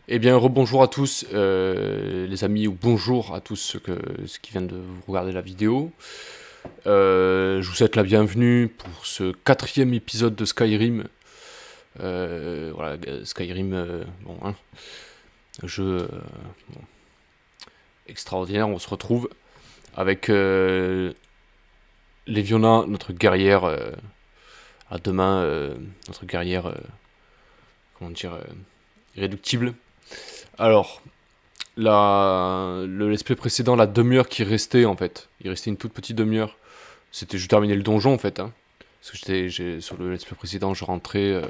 Eh bien, rebonjour à tous, les amis, ou bonjour à tous ceux qui viennent de regarder la vidéo. Je vous souhaite la bienvenue pour ce quatrième épisode de Skyrim. Voilà, Skyrim, bon, hein, jeu bon, extraordinaire. On se retrouve avec Léviona, notre guerrière, à demain, notre guerrière, comment dire, irréductible. Alors, l'aspect précédent, la demi-heure qui restait en fait. Il restait une toute petite demi-heure. C'était je terminais le donjon en fait. Hein. Parce que sur le l'aspect précédent, je rentrais,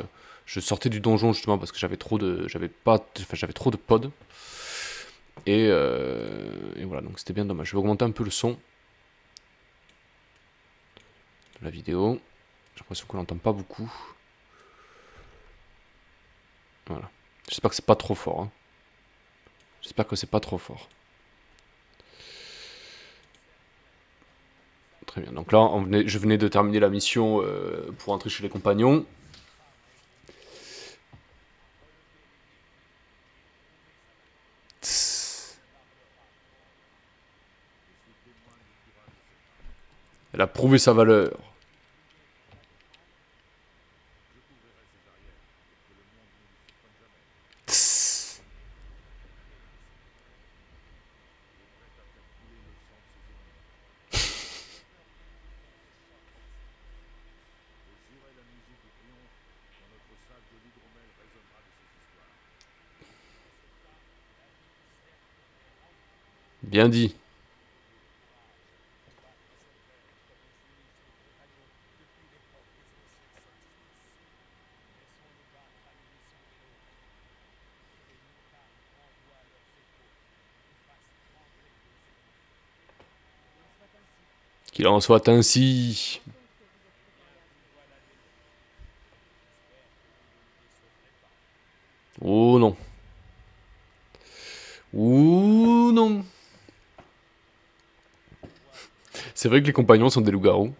je sortais du donjon justement parce que j'avais trop de pods. Et voilà, donc c'était bien dommage. Je vais augmenter un peu le son de la vidéo. J'ai l'impression qu'on l'entend pas beaucoup. Voilà. J'espère que c'est pas trop fort. Hein. J'espère que c'est pas trop fort. Très bien. Donc là, je venais de terminer la mission pour entrer chez les compagnons. Elle a prouvé sa valeur. Tss. Bien dit. Qu'il en soit ainsi. Oh non. Ouh non. C'est vrai que les compagnons sont des loups-garous.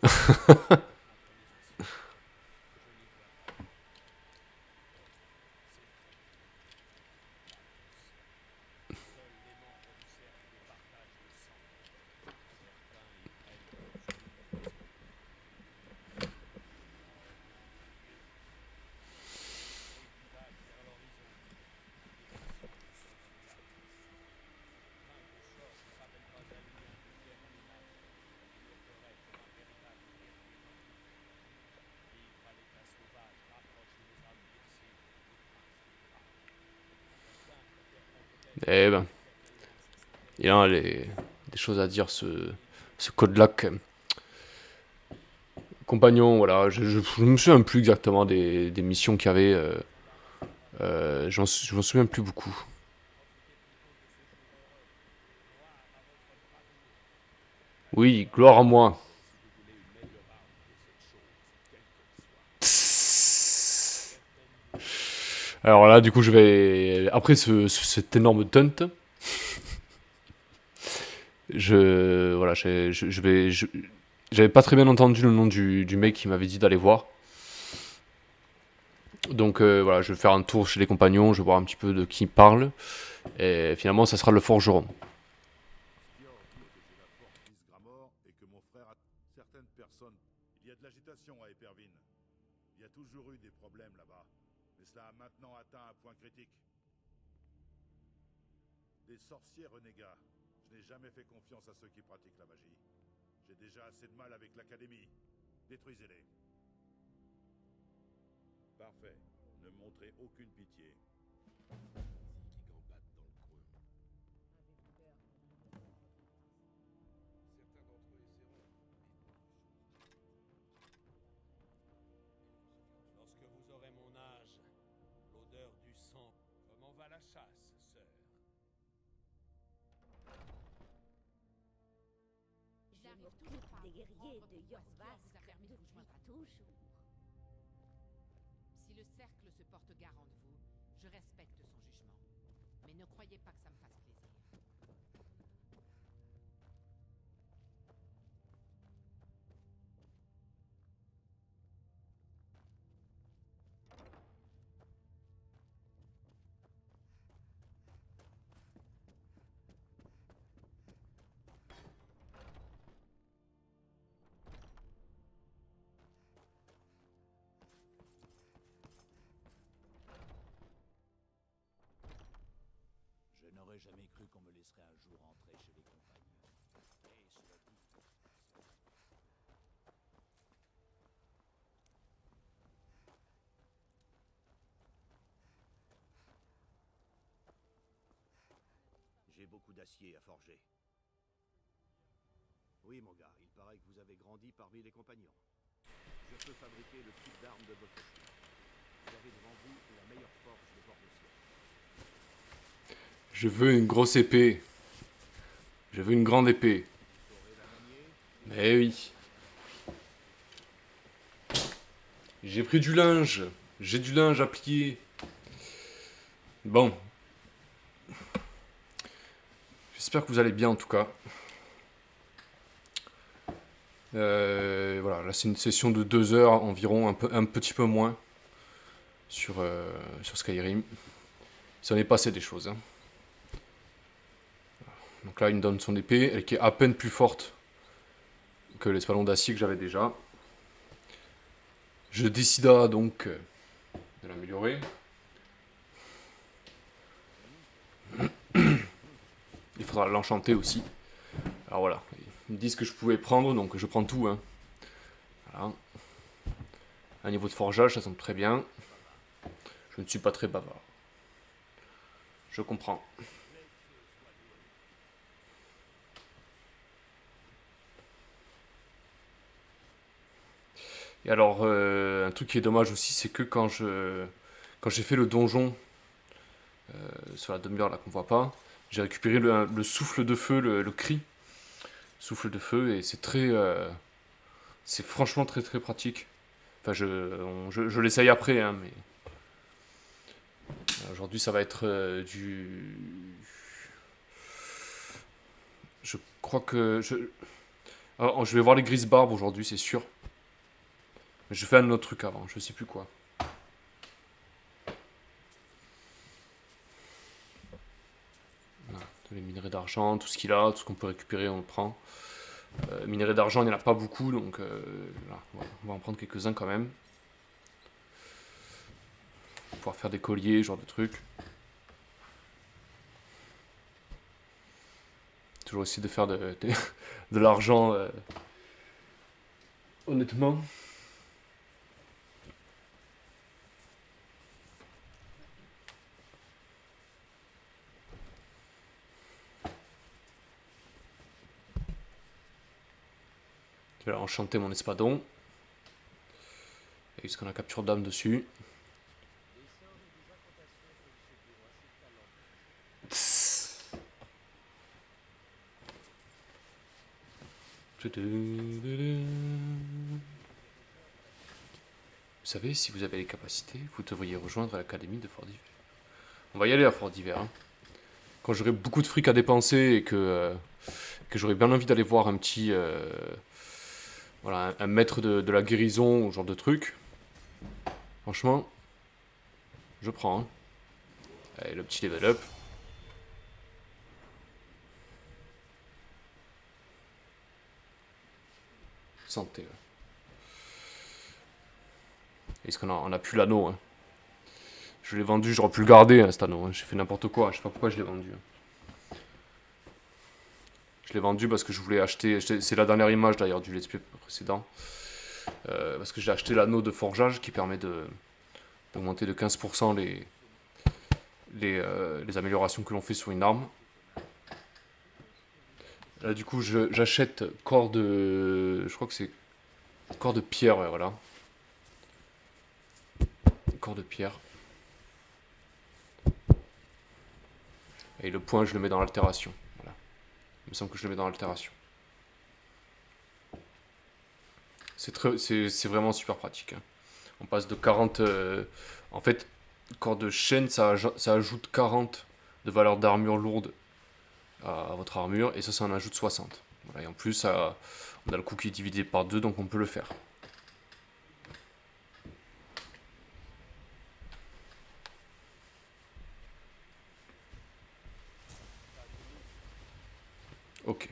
Eh ben, il y a des choses à dire, ce code-là. Compagnon, voilà, je me souviens plus exactement des missions qu'il y avait. Je m'en souviens plus beaucoup. Oui, gloire à moi. Tss. Alors là, du coup, je vais. Après cet énorme taunt, voilà, j'avais pas très bien entendu le nom du mec qui m'avait dit d'aller voir. Donc voilà, je vais faire un tour chez les compagnons, je vais voir un petit peu de qui il parle. Et finalement, ça sera le forgeron. Des sorciers renégats. Je n'ai jamais fait confiance à ceux qui pratiquent la magie. J'ai déjà assez de mal avec l'Académie. Détruisez-les. Parfait. Ne montrez aucune pitié. Lorsque vous aurez mon âge, l'odeur du sang. Comment va la chasse, sœur? Je m'occupe des guerriers de Yorvask depuis toujours. Si le cercle se porte garant de vous, je respecte son jugement. Mais ne croyez pas que ça me fasse plaisir. n'aurais jamais cru qu'on me laisserait un jour entrer chez les compagnes. Et cela dit, J'ai beaucoup d'acier à forger. Oui, mon gars, il paraît que vous avez grandi parmi les compagnons. Je peux fabriquer le type d'arme de votre choix. Vous avez devant vous la meilleure forge de bord de ciel. Je veux une grosse épée. Je veux une grande épée. Vous saurez la manier? Mais oui. J'ai pris du linge. J'ai du linge à plier. Bon. J'espère que vous allez bien en tout cas. Voilà, là c'est une session de 2 heures environ, un petit peu moins sur Skyrim. Il s'en est passé des choses. Hein. Donc là il me donne son épée, elle qui est à peine plus forte que l'espadon d'acier que j'avais déjà. Je décida donc de l'améliorer. Il faudra l'enchanter aussi. Alors voilà, ils me disent que je pouvais prendre, donc je prends tout. Hein. Voilà. Un niveau de forgeage, ça semble très bien. Je ne suis pas très bavard. Je comprends. Et alors, un truc qui est dommage aussi, c'est que quand j'ai fait le donjon sur la demi-heure là qu'on voit pas, j'ai récupéré le souffle de feu, le cri souffle de feu, et c'est très, c'est franchement très très pratique. Enfin, je l'essaye après, hein, mais aujourd'hui ça va être je crois que alors, je vais voir les grises barbes aujourd'hui, c'est sûr. Mais je fais un autre truc avant, je sais plus quoi. Voilà, les minerais d'argent, tout ce qu'il a, tout ce qu'on peut récupérer, on le prend. Minerais d'argent, il n'y en a pas beaucoup, donc là, on va en prendre quelques-uns quand même. Pour pouvoir faire des colliers, ce genre de trucs. Toujours essayer de faire de l'argent honnêtement. Je vais enchanter mon espadon. Et ce qu'on a capture d'âme dessus. Vous savez, si vous avez les capacités, vous devriez rejoindre l'académie de Fort d'Hiver. On va y aller à Fort d'Hiver. Hein. Quand j'aurai beaucoup de fric à dépenser et que j'aurai bien envie d'aller voir un petit... voilà, un maître de la guérison, ou genre de truc. Franchement, je prends. Hein. Allez, le petit level up. Santé. Ouais. Est-ce qu'on a, on a plus l'anneau hein. Je l'ai vendu, j'aurais pu le garder hein, cet anneau. Hein. J'ai fait n'importe quoi, je sais pas pourquoi je l'ai vendu. Hein. Je l'ai vendu parce que je voulais acheter. C'est la dernière image d'ailleurs du let's play précédent. Parce que j'ai acheté l'anneau de forgeage qui permet d'augmenter de 15% les améliorations que l'on fait sur une arme. Là du coup j'achète corps de... Je crois que c'est corps de pierre, ouais, voilà. Corps de pierre. Et le point je le mets dans l'altération. Voilà. Il me semble que je le mets dans l'altération. C'est vraiment super pratique. Hein. On passe de 40... en fait, corps de chaîne, ça ajoute 40 de valeur d'armure lourde à votre armure. Et ça en ajoute 60. Voilà, et en plus, on a le coût qui est divisé par 2, donc on peut le faire. Ok.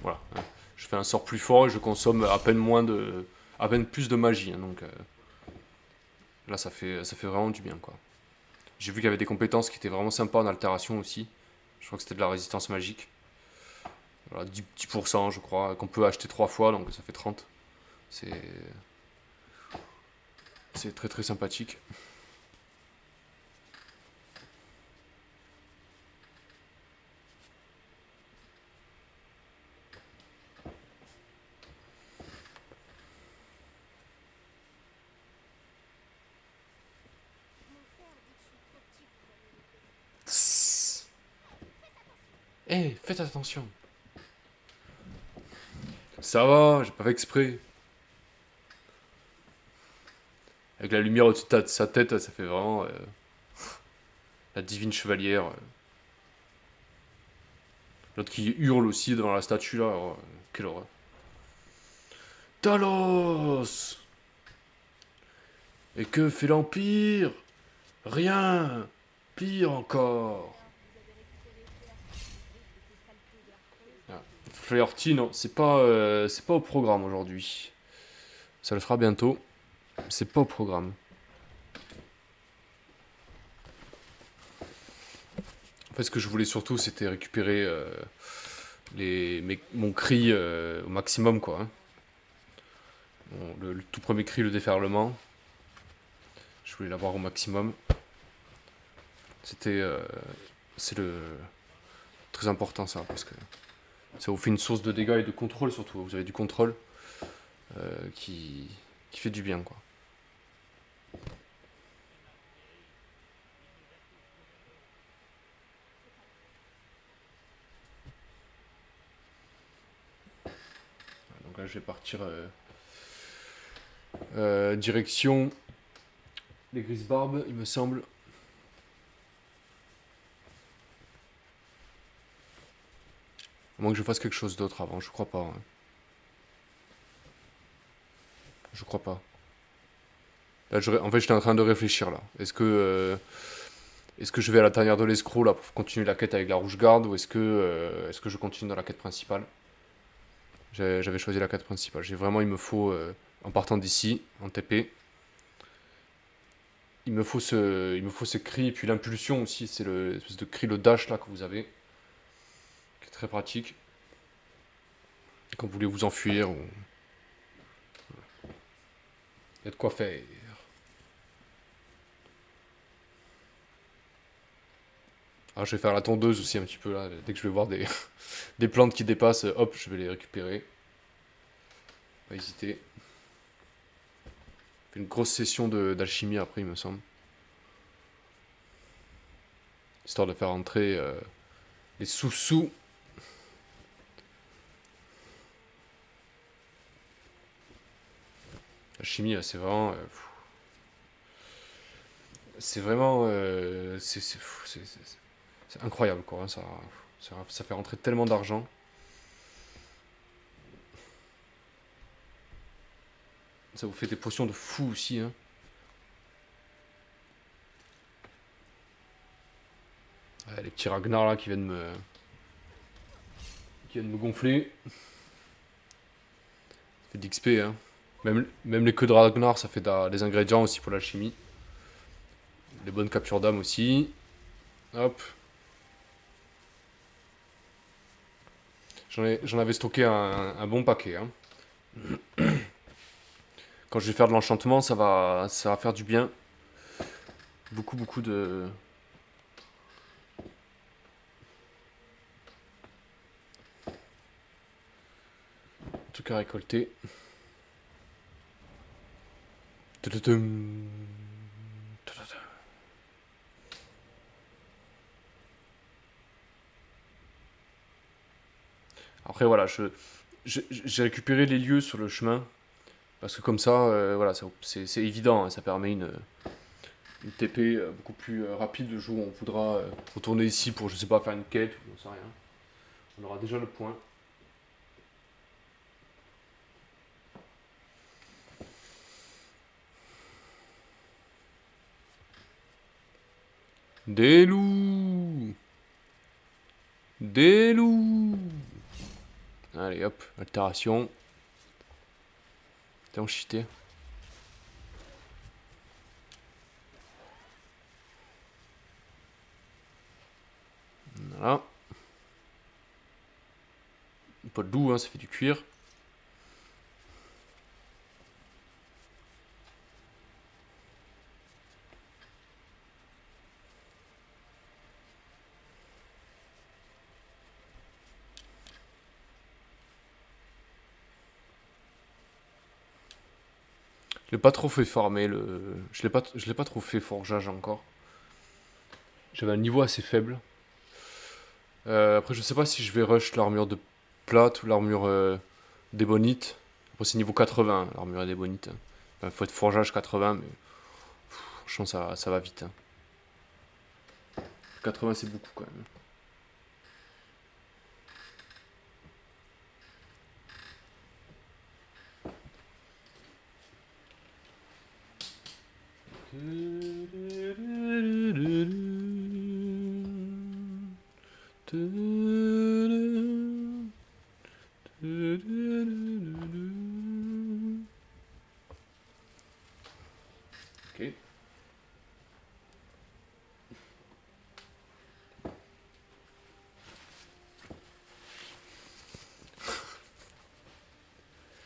Voilà. Hein. Je fais un sort plus fort et je consomme à peine plus de magie, hein, donc là ça fait vraiment du bien quoi. J'ai vu qu'il y avait des compétences qui étaient vraiment sympas en altération aussi. Je crois que c'était de la résistance magique. Voilà, 10% je crois, qu'on peut acheter 3 fois, donc ça fait 30. C'est très très sympathique. Eh, faites attention. Ça va, j'ai pas fait exprès. Avec la lumière au-dessus de sa tête, ça fait vraiment la divine chevalière. L'autre qui hurle aussi devant la statue là. Oh, quelle horreur. Talos! Et que fait l'Empire? Rien! Pire encore! Ah. Flaherty, non, c'est pas au programme aujourd'hui. Ça le fera bientôt. C'est pas au programme. En fait, ce que je voulais surtout, c'était récupérer mon cri au maximum, quoi. Hein. Bon, le tout premier cri, le déferlement. Je voulais l'avoir au maximum. C'est le très important ça, parce que ça vous fait une source de dégâts et de contrôle surtout. Vous avez du contrôle qui fait du bien, quoi. Donc là, je vais partir direction les grises barbes, il me semble. À moins que je fasse quelque chose d'autre avant, je crois pas. Hein. Je crois pas. Là, en fait, j'étais en train de réfléchir là. Est-ce que je vais à la tanière de l'escroc là pour continuer la quête avec la rouge garde ou est-ce que je continue dans la quête principale? J'avais choisi la quête principale. Il me faut en partant d'ici en TP. Il me faut ce cri et puis l'impulsion aussi. C'est l'espèce de cri, le dash là que vous avez, qui est très pratique quand vous voulez vous enfuir ou il y a de quoi faire. Ah, je vais faire la tondeuse aussi un petit peu là. Dès que je vais voir des plantes qui dépassent, hop, je vais les récupérer. Pas hésiter. Fait une grosse session d'alchimie après, il me semble. Histoire de faire entrer les sous-sous. L'alchimie, c'est vraiment... c'est vraiment... c'est incroyable, quoi. Hein, ça fait rentrer tellement d'argent. Ça vous fait des potions de fou aussi, hein. Ouais, les petits Ragnar là qui viennent me gonfler. Ça fait d'XP, hein. Même les queues de Ragnar, ça fait des ingrédients aussi pour l'alchimie. Des bonnes captures d'âme aussi. Hop. J'en avais stocké un bon paquet, hein. Quand je vais faire de l'enchantement, ça va faire du bien. Beaucoup de... trucs à récolter. Tududum. Tududum. Après voilà, j'ai récupéré les lieux sur le chemin. Parce que comme ça, voilà, c'est évident, hein, ça permet une TP beaucoup plus rapide le jour où on voudra retourner ici pour, je sais pas, faire une quête ou j'en sais rien. On aura déjà le point. Des loups! Des loups! Allez hop, altération. T'es en cheaté. Voilà. Pas de doux, hein, ça fait du cuir. Je l'ai pas trop fait farmer le. Je l'ai pas trop fait forgeage encore. J'avais un niveau assez faible. Après, je sais pas si je vais rush l'armure de plate ou l'armure d'ébonite. Après, c'est niveau 80, l'armure d'ébonite. Enfin, faut être forgeage 80, mais franchement, ça va vite. Hein. 80, c'est beaucoup quand même. Ok.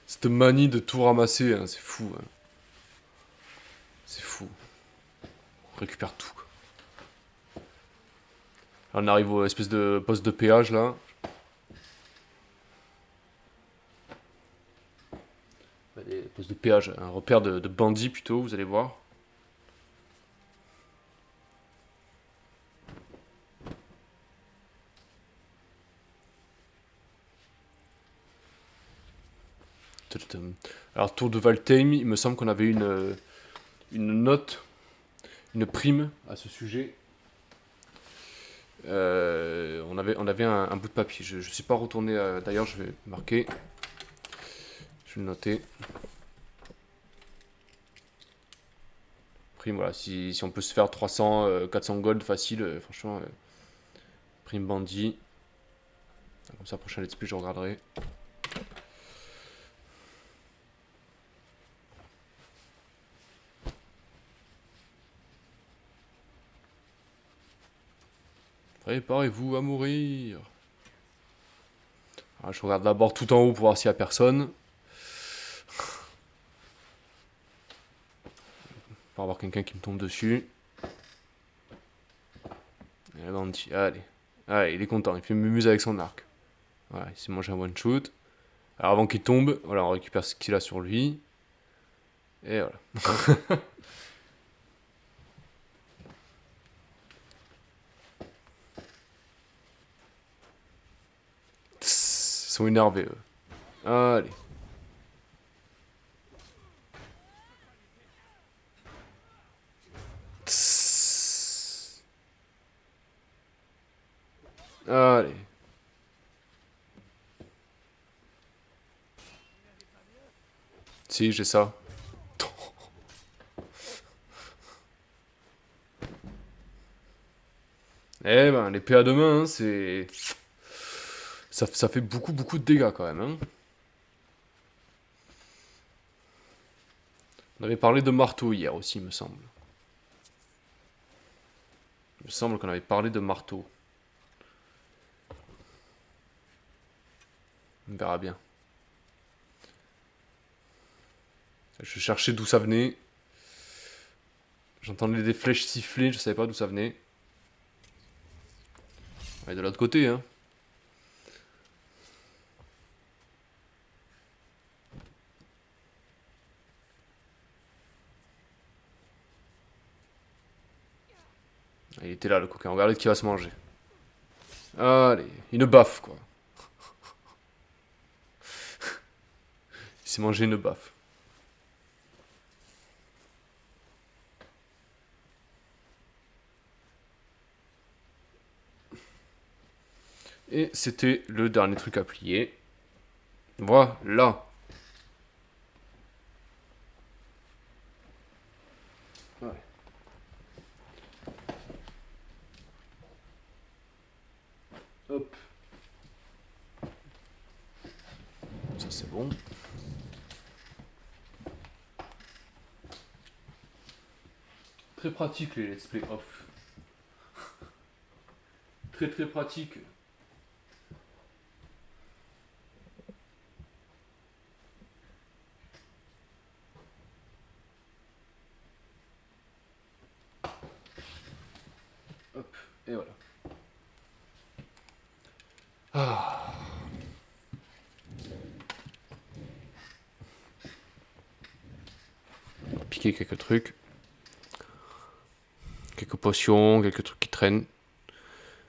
Cette manie de tout ramasser, hein, c'est fou. Hein. C'est fou. On récupère tout. Quoi. Là, on arrive au espèce de poste de péage là. Des postes de péage, un repère de bandits plutôt, vous allez voir. Alors, tour de Valtheim, il me semble qu'on avait une note, une prime à ce sujet. On avait un bout de papier. Je ne suis pas retourné. D'ailleurs, je vais marquer. Je vais le noter. Prime, voilà. Si on peut se faire 300, 400 gold facile, franchement. Prime bandit. Comme ça, prochain let's play, je regarderai. Préparez-vous à mourir. Alors, je regarde d'abord tout en haut pour voir s'il n'y a personne. Pour avoir quelqu'un qui me tombe dessus. Et bandit, allez. Allez, il est content, il fait mumuse avec son arc. Voilà, il s'est mangé un one shoot. Alors avant qu'il tombe, voilà, on récupère ce qu'il a sur lui. Et voilà. Tss, ils sont énervés, eux. Allez. Tss. Allez. Si, j'ai ça. Eh ben, l'épée à deux mains, hein, c'est... Ça fait beaucoup, beaucoup de dégâts, quand même. Hein. On avait parlé de marteau hier aussi, il me semble. Il me semble qu'on avait parlé de marteau. On verra bien. Je cherchais d'où ça venait. J'entendais des flèches siffler, je savais pas d'où ça venait. Ouais, de l'autre côté, hein. Il était là, le coquin. Regardez qui va se manger. Allez, une baffe, quoi. Il s'est mangé une baffe. Et c'était le dernier truc à plier. Voilà. Ouais. Hop. bon. Très pratique les let's play off. Très très pratique. Hop, et voilà. Ah. Piquer quelques trucs. Quelques potions, quelques trucs qui traînent.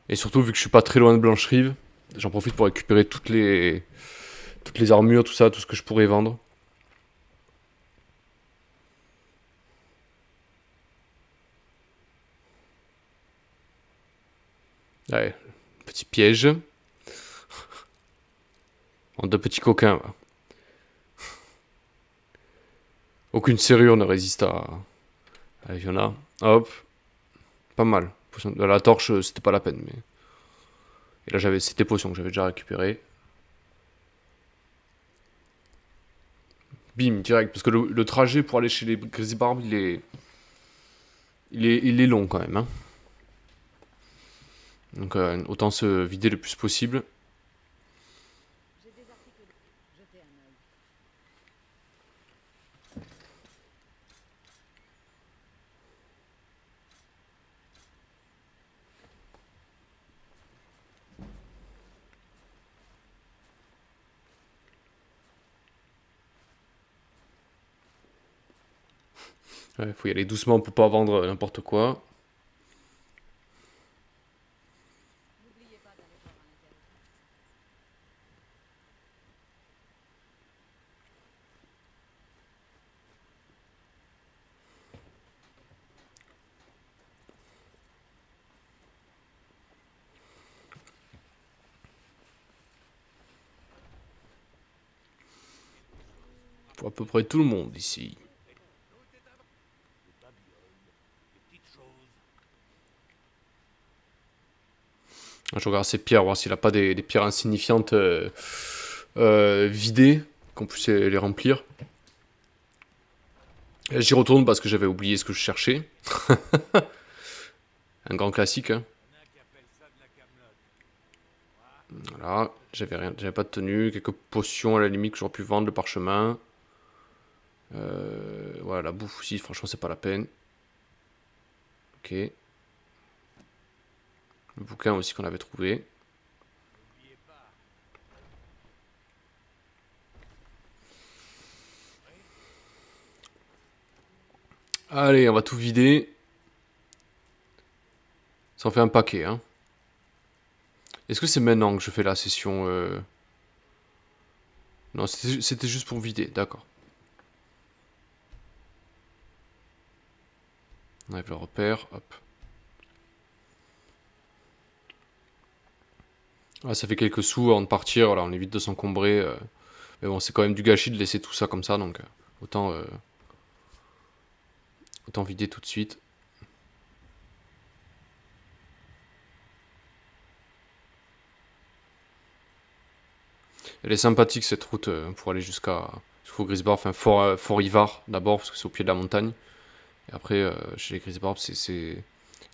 Et surtout, vu que je suis pas très loin de Blancherive, j'en profite pour récupérer toutes les armures, tout ça, tout ce que je pourrais vendre. Ouais, petit piège. En deux petits coquins. Là. Aucune serrure ne résiste à Fiona. Hop. Pas mal. La torche, c'était pas la peine. Mais... Et là, j'avais ces potions que j'avais déjà récupérées. Bim, direct. Parce que le trajet pour aller chez les Grisbarb, il est long quand même. Hein. Donc, autant se vider le plus possible. J'ai des articles. Jetez un œil. Ouais, faut y aller doucement pour pas vendre n'importe quoi. N'oubliez pas d'aller voir un intéressant. Pour à peu près tout le monde ici. Des babioles, des petites choses. Je regarde ces pierres, voir s'il a pas des pierres insignifiantes vidées, qu'on puisse les remplir. J'y retourne parce que j'avais oublié ce que je cherchais. Un grand classique. Hein. Il y en a qui appellent ça de la camelote. Voilà, j'avais pas de tenue, quelques potions à la limite que j'aurais pu vendre, le parchemin. Voilà, la bouffe aussi, franchement, c'est pas la peine. Ok. Le bouquin aussi qu'on avait trouvé. N'oubliez pas. Allez, on va tout vider. Ça en fait un paquet, hein. Est-ce que c'est maintenant que je fais la session Non, c'était juste pour vider, d'accord. On enlève le repère, hop. Ah, ça fait quelques sous avant de partir, voilà, on évite de s'encombrer. Mais bon, c'est quand même du gâchis de laisser tout ça comme ça, donc autant vider tout de suite. Elle est sympathique cette route pour aller jusqu'au Grisbarb, enfin Fort Ivar d'abord, parce que c'est au pied de la montagne. Et après, chez les Grisbarb, il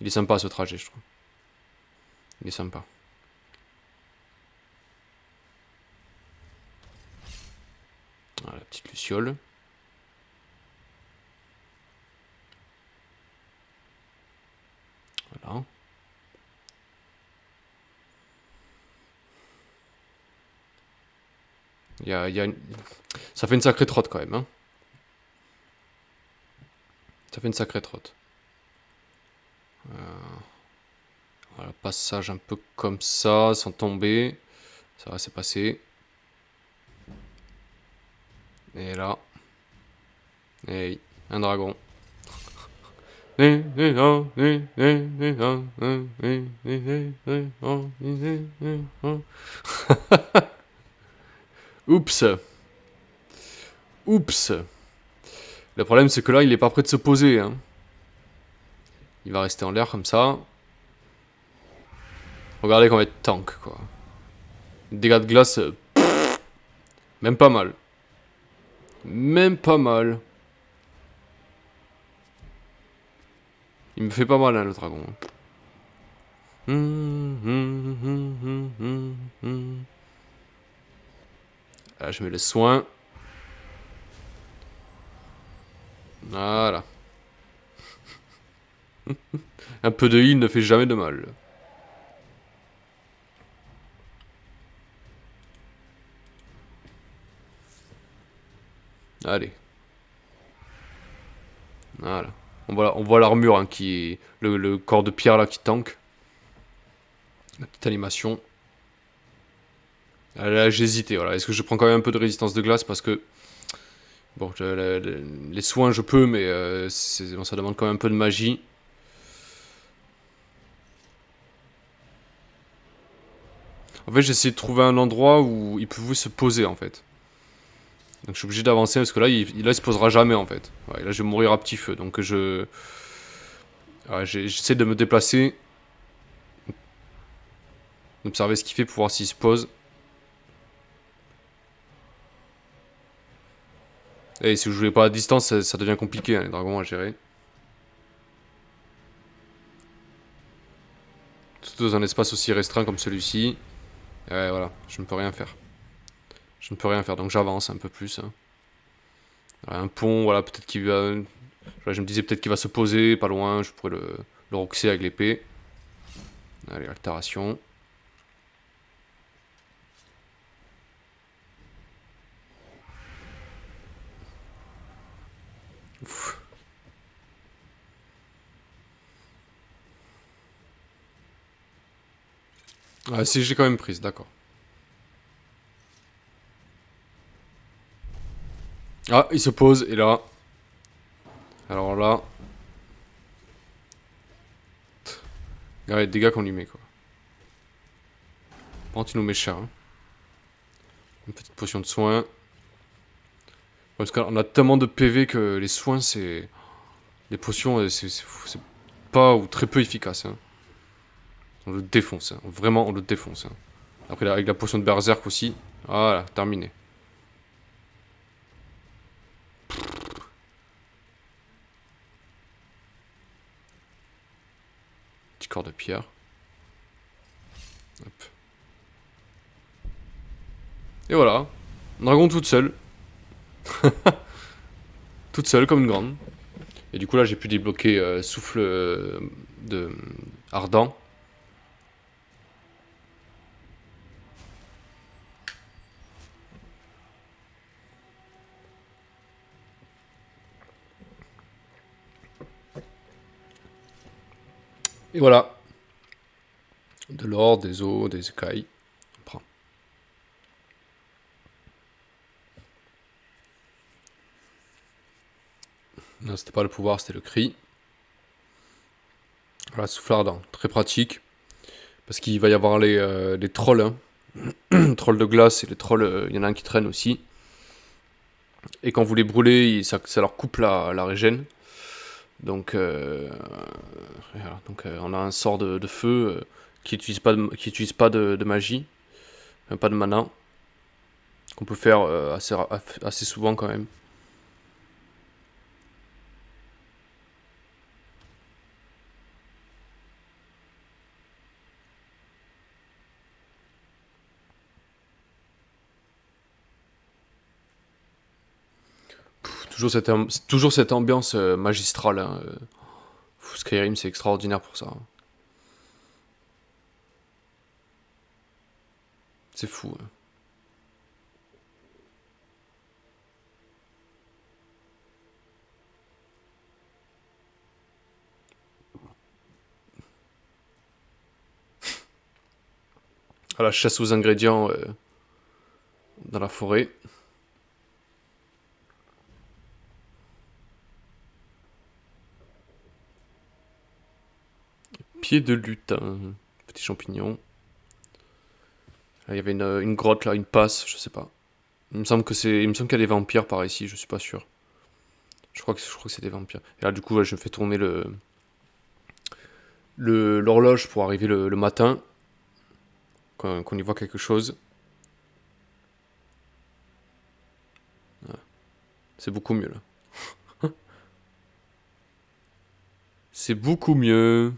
est sympa ce trajet, je trouve. Il est sympa. Voilà, la petite luciole. Voilà. Ça fait une sacrée trotte quand même. Hein. Ça fait une sacrée trotte. Voilà, passage un peu comme ça, sans tomber. Ça va, c'est passé. Et là. Et un dragon. Oups. Oups. Le problème, c'est que là, il est pas prêt de se poser. Hein. Il va rester en l'air comme ça. Regardez qu'on va être tank, quoi. Dégâts de glace, même pas mal. Même pas mal. Il me fait pas mal, hein, le dragon. Là, je mets le soin. Voilà. Un peu de heal ne fait jamais de mal. Allez. Voilà. On voit l'armure, hein, qui est le corps de pierre là qui tank. La petite animation. Là, j'ai hésité. Voilà. Est-ce que je prends quand même un peu de résistance de glace parce que bon, les soins je peux, mais bon, ça demande quand même un peu de magie. En fait, j'ai essayé de trouver un endroit où il pouvait se poser en fait. Donc je suis obligé d'avancer parce que là, il se posera jamais en fait. Ouais, là, je vais mourir à petit feu. Donc ouais, j'essaie de me déplacer, d'observer ce qu'il fait pour voir s'il se pose. Et si vous jouez pas à distance, ça devient compliqué, hein, les dragons à gérer. Surtout dans un espace aussi restreint comme celui-ci. Ouais, voilà, je ne peux rien faire. Je ne peux rien faire, donc j'avance un peu plus. Hein. Un pont, voilà, peut-être qu'il va... Je me disais peut-être qu'il va se poser, pas loin, je pourrais le roxer avec l'épée. Allez, altération. Ouf. Ah, si, j'ai quand même prise, d'accord. Ah, il se pose, et là... Alors là... Regardez les dégâts qu'on lui met, quoi. Par contre, il nous met cher. Hein. Une petite potion de soin. Parce qu'on a tellement de PV que les soins, c'est... Les potions, c'est pas ou très peu efficace. Hein. On le défonce. Hein. Vraiment, on le défonce. Hein. Après, avec la potion de berserk aussi. Voilà, terminé. Petit corps de pierre. Hop. Et voilà. Dragon toute seule. Toute seule comme une grande. Et du coup là j'ai pu débloquer souffle de ardent. Et voilà. De l'or, des os, des écailles. On prend. Non, c'était pas le pouvoir, c'était le cri. Voilà, souffle ardent. Très pratique. Parce qu'il va y avoir les trolls. Hein. Trolls de glace et les trolls, il y en a un qui traîne aussi. Et quand vous les brûlez, ça leur coupe la régène. Donc, voilà. Donc on a un sort de feu qui n'utilise pas de magie. Pas de mana. Qu'on peut faire assez souvent quand même. Toujours cette ambiance magistrale. Hein. Skyrim, c'est extraordinaire pour ça. Hein. C'est fou. Hein. À la chasse aux ingrédients dans la forêt. Pied de lutin. Petit champignon. Là, il y avait une grotte là, une passe, je sais pas. Il me semble qu'il y a des vampires par ici, je suis pas sûr. Je crois que c'est des vampires. Et là, du coup, ouais, je fais tourner l'horloge pour arriver le matin. Qu'on y voit quelque chose. Voilà. C'est beaucoup mieux là. C'est beaucoup mieux.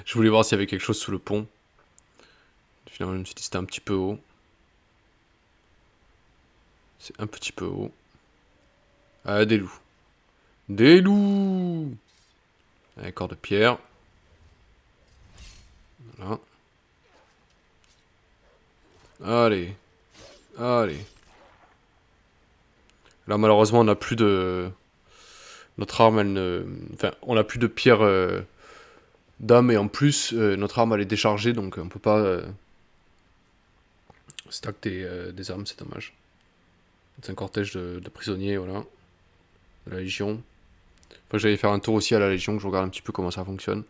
Je voulais voir s'il y avait quelque chose sous le pont. Finalement, je me suis dit que c'était un petit peu haut. C'est un petit peu haut. Ah, des loups. Des loups! Allez, corps de pierre. Voilà. Allez. Allez. Là, malheureusement, on n'a plus de... Notre arme, elle ne... Enfin, on n'a plus de pierre d'âme. Et en plus, notre arme, elle est déchargée. Donc, on peut pas stack des armes. C'est dommage. C'est un cortège de prisonniers, voilà. De la Légion. Enfin, j'allais faire un tour aussi à la Légion, que je regarde un petit peu comment ça fonctionne.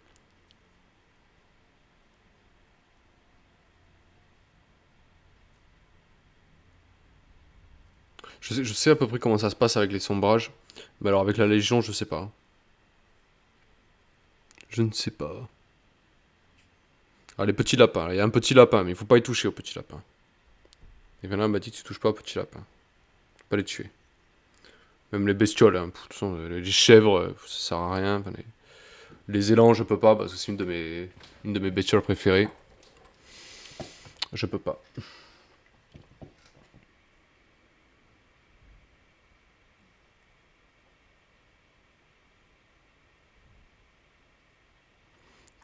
Je sais à peu près comment ça se passe avec les sombrages. Mais alors avec la Légion, je sais pas. Je ne sais pas. Ah, les petits lapins. Il y a un petit lapin, mais il faut pas y toucher au petit lapin. Et Venin m'a dit tu touches pas au petit lapin. Faut pas les tuer. Même les bestioles, hein. De toute façon, les chèvres, ça sert à rien. Enfin, les élans, je peux pas, parce que c'est une de mes bestioles préférées. Je peux pas.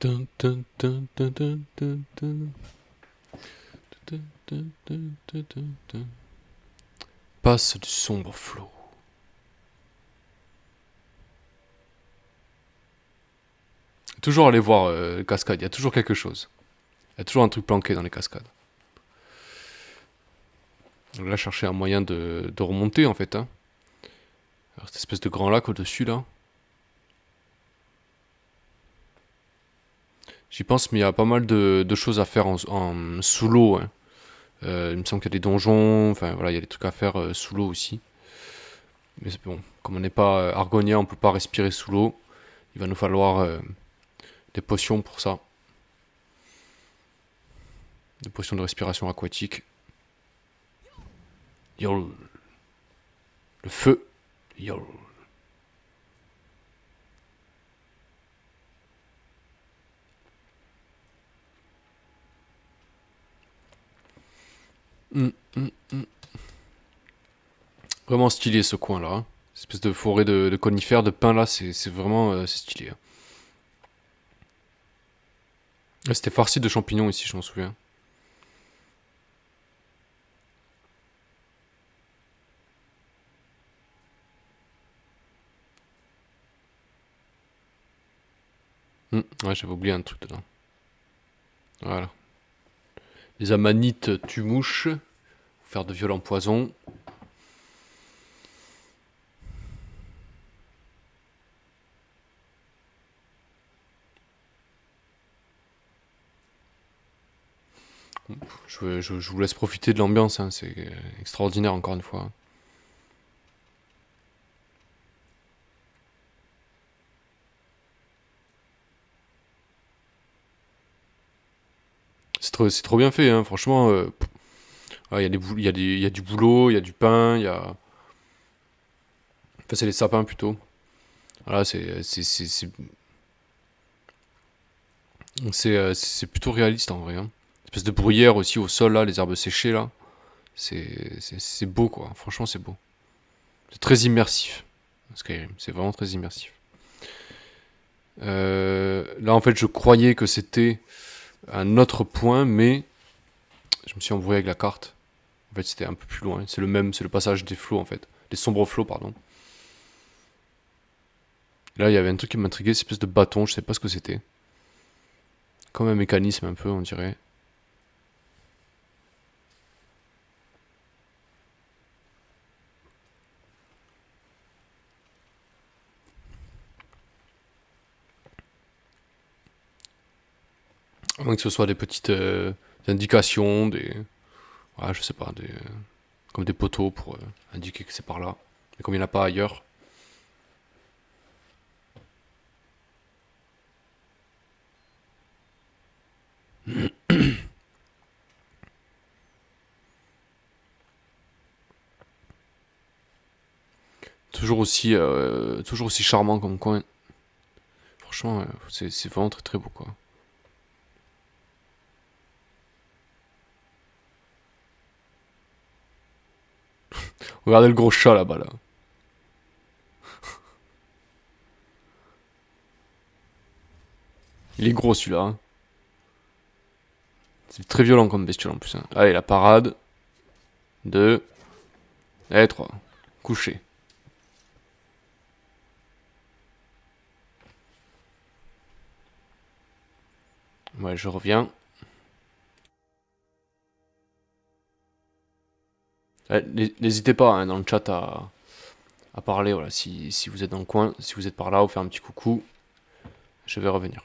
Dun, dun, dun, dun, dun, dun, dun. Dun, dun, dun, dun, dun, dun. Passe du sombre flot. Toujours aller voir les cascades, il y a toujours quelque chose. Il y a toujours un truc planqué dans les cascades. Donc là, chercher un moyen de remonter en fait. Hein. Alors, cette espèce de grand lac au-dessus là. J'y pense, mais il y a pas mal de choses à faire sous l'eau. Hein. Il me semble qu'il y a des donjons, enfin voilà, il y a des trucs à faire sous l'eau aussi. Mais c'est bon, comme on n'est pas argonien, on peut pas respirer sous l'eau. Il va nous falloir des potions pour ça. Des potions de respiration aquatique. Yol. Le feu. Yol. Vraiment stylé ce coin là. Hein. Cette espèce de forêt de conifères, de pins là, c'est vraiment c'est stylé. Hein. C'était farci de champignons ici, je m'en souviens. Ouais, j'avais oublié un truc dedans. Voilà. Les amanites tuent mouches. Faire de violents poisons. Je vous laisse profiter de l'ambiance, hein, c'est extraordinaire encore une fois. C'est trop bien fait, hein, franchement. Il y a du boulot, il y a du pain, il y a... Enfin, c'est les sapins plutôt. Voilà, c'est plutôt réaliste en vrai. Hein. Espèce de bruyère aussi au sol là, les herbes séchées là. C'est beau quoi, franchement c'est beau. C'est très immersif, Skyrim, c'est vraiment très immersif. Là en fait je croyais que c'était un autre point, mais je me suis embrouillé avec la carte. En fait c'était un peu plus loin, c'est le même, c'est le passage des flots en fait. Des sombres flots pardon. Là il y avait un truc qui m'intriguait, cette espèce de bâton, je sais pas ce que c'était. Comme un mécanisme un peu on dirait. À moins que ce soit des petites indications, ouais, je sais pas, comme des poteaux pour indiquer que c'est par là. Mais comme il n'y en a pas ailleurs. Toujours aussi charmant comme coin. Franchement, c'est vraiment très très beau quoi. Regardez le gros chat là-bas là. Il est gros celui-là. Hein. C'est très violent comme bestiole en plus. Hein. Allez, la parade. 2. Et 3. Couché. Ouais, je reviens. N'hésitez pas hein, dans le chat à parler, voilà, si vous êtes dans le coin, si vous êtes par là, ou faire un petit coucou. Je vais revenir.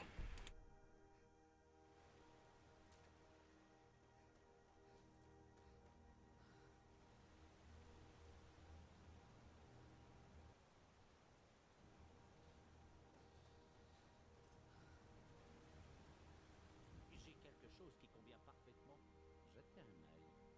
J'ai quelque chose qui convient parfaitement. Jetez un œil.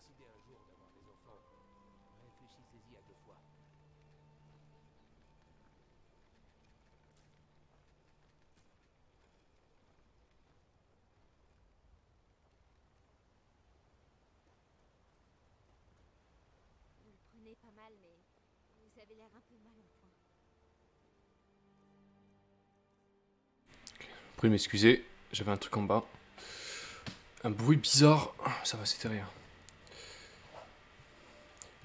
décidez un jour d'avoir des enfants, réfléchissez-y à 2 fois. Vous le prenez pas mal, mais vous avez l'air un peu mal en point. Après, m'excuser, j'avais un truc en bas. Un bruit bizarre. Ça va, c'était rien.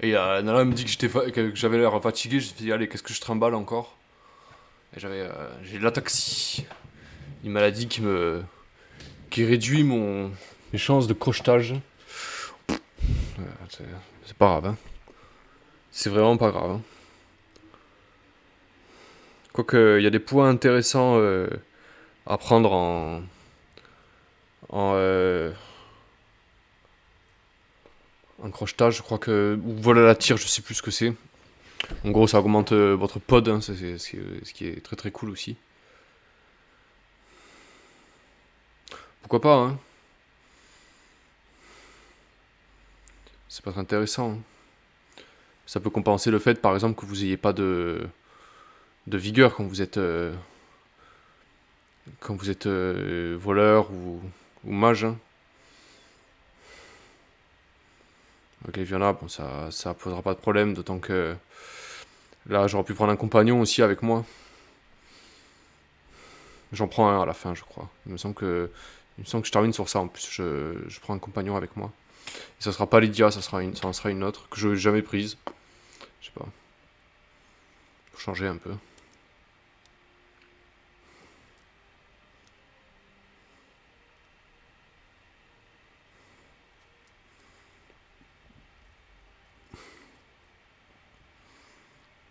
Et Nala me dit que j'avais l'air fatigué. Je me suis dit, allez, qu'est-ce que je trimballe encore? Et j'ai l'ataxie. Une maladie qui réduit mes chances de crochetage. C'est pas grave, hein. C'est vraiment pas grave, hein. Quoique, il y a des points intéressants à prendre en, euh, en crochetage. Je crois que. Ou vol à la tire, je sais plus ce que c'est. En gros, ça augmente votre pod, hein, c'est ce qui est très très cool aussi. Pourquoi pas, hein? C'est pas très intéressant, hein. Ça peut compenser le fait, par exemple, que vous ayez pas de vigueur quand vous êtes voleur ou mage, hein. Avec les Viana, bon, ça posera pas de problème, d'autant que là, j'aurais pu prendre un compagnon aussi avec moi. J'en prends un à la fin, je crois. Il me semble que je termine sur ça en plus. Je prends un compagnon avec moi. Et ça sera pas Lydia, ça en sera une autre que je n'ai jamais prise. Je sais pas. Pour changer un peu.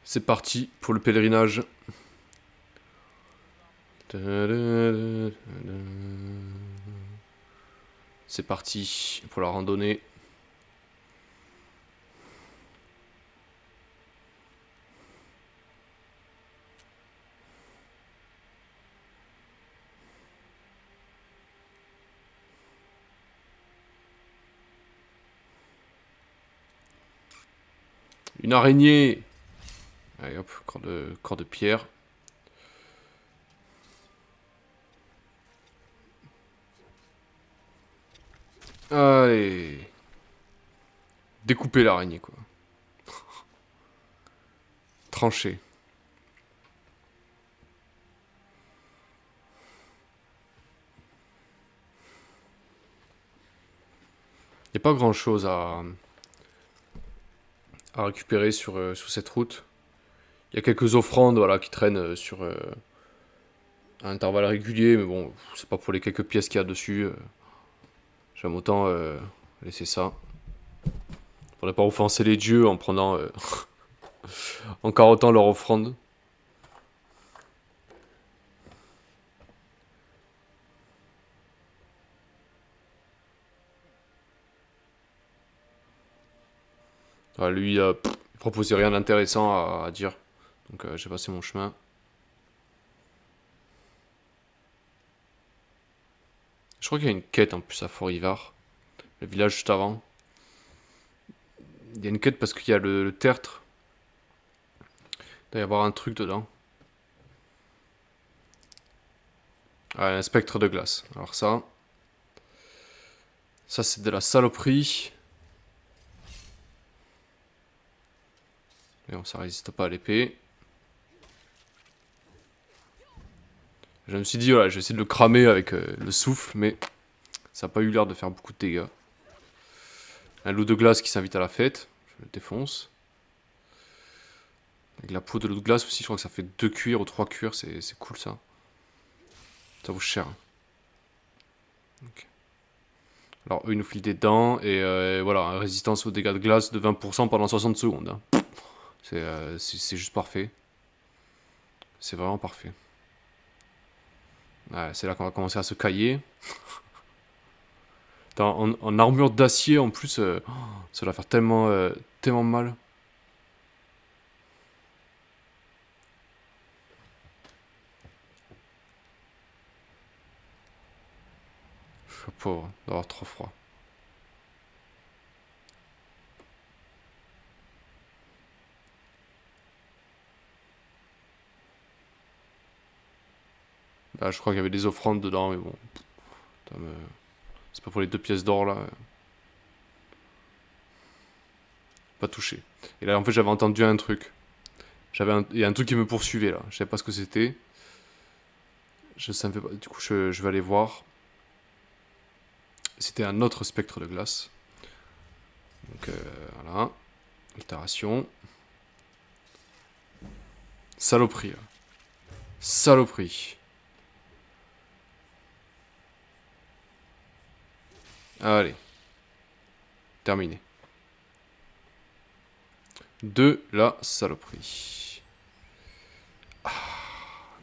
C'est parti pour le pèlerinage. C'est parti pour la randonnée. Une araignée. Allez hop, corps de pierre. Allez. Découper l'araignée, quoi. Trancher. Il n'y a pas grand chose à récupérer sur cette route. Il y a quelques offrandes voilà, qui traînent à intervalles réguliers, mais bon, c'est pas pour les quelques pièces qu'il y a dessus. J'aime autant laisser ça. Faudrait pas offenser les dieux en prenant. En carottant leur offrande. Ah, lui, il proposait rien d'intéressant à dire. Donc j'ai passé mon chemin. Je crois qu'il y a une quête en plus à Fort-Ivar. Le village juste avant. Il y a une quête parce qu'il y a le tertre. Il doit y avoir un truc dedans. Ah, un spectre de glace. Alors ça. Ça c'est de la saloperie. Mais bon, ça résiste pas à l'épée. Je me suis dit, voilà, je vais essayer de le cramer avec le souffle, mais ça n'a pas eu l'air de faire beaucoup de dégâts. Un loup de glace qui s'invite à la fête. Je le défonce. Avec la peau de loup de glace aussi, je crois que ça fait 2 cuirs ou 3 cuirs, c'est cool ça. Ça vaut cher. Okay. Alors eux ils nous filent des dents et voilà, résistance aux dégâts de glace de 20% pendant 60 secondes. Hein. C'est juste parfait. C'est vraiment parfait. Ouais, c'est là qu'on va commencer à se cailler. En armure d'acier en plus, ça va faire tellement mal. Je suis pauvre d'avoir trop froid. Bah, je crois qu'il y avait des offrandes dedans, mais bon. Putain, c'est pas pour les 2 pièces d'or là. Pas touché. Et là, en fait, j'avais entendu un truc. Il y a un truc qui me poursuivait là. Je savais pas ce que c'était. Je savais pas. Du coup, je vais aller voir. C'était un autre spectre de glace. Donc voilà. Altération. Saloperie là. Saloperie. Allez. Terminé. De la saloperie. Ah,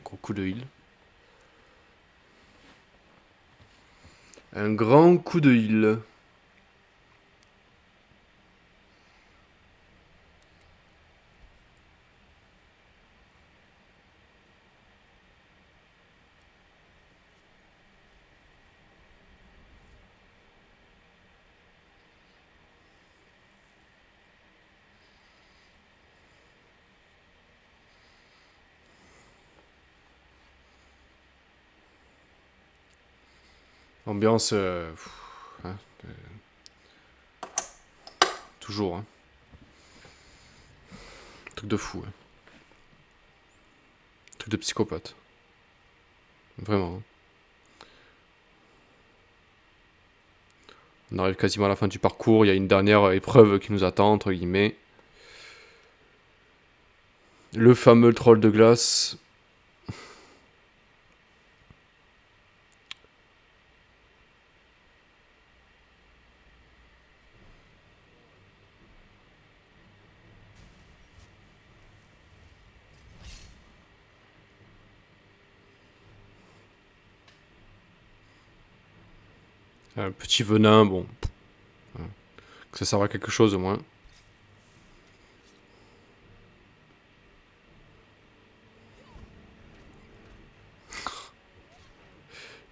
gros coup de heal. Un grand coup de heal. Ambiance... hein, toujours. Hein. Truc de fou. Hein. Truc de psychopathe. Vraiment. Hein. On arrive quasiment à la fin du parcours. Il y a une dernière épreuve qui nous attend, entre guillemets. Le fameux troll de glace. Un petit venin, bon. Que ça serve à quelque chose au moins.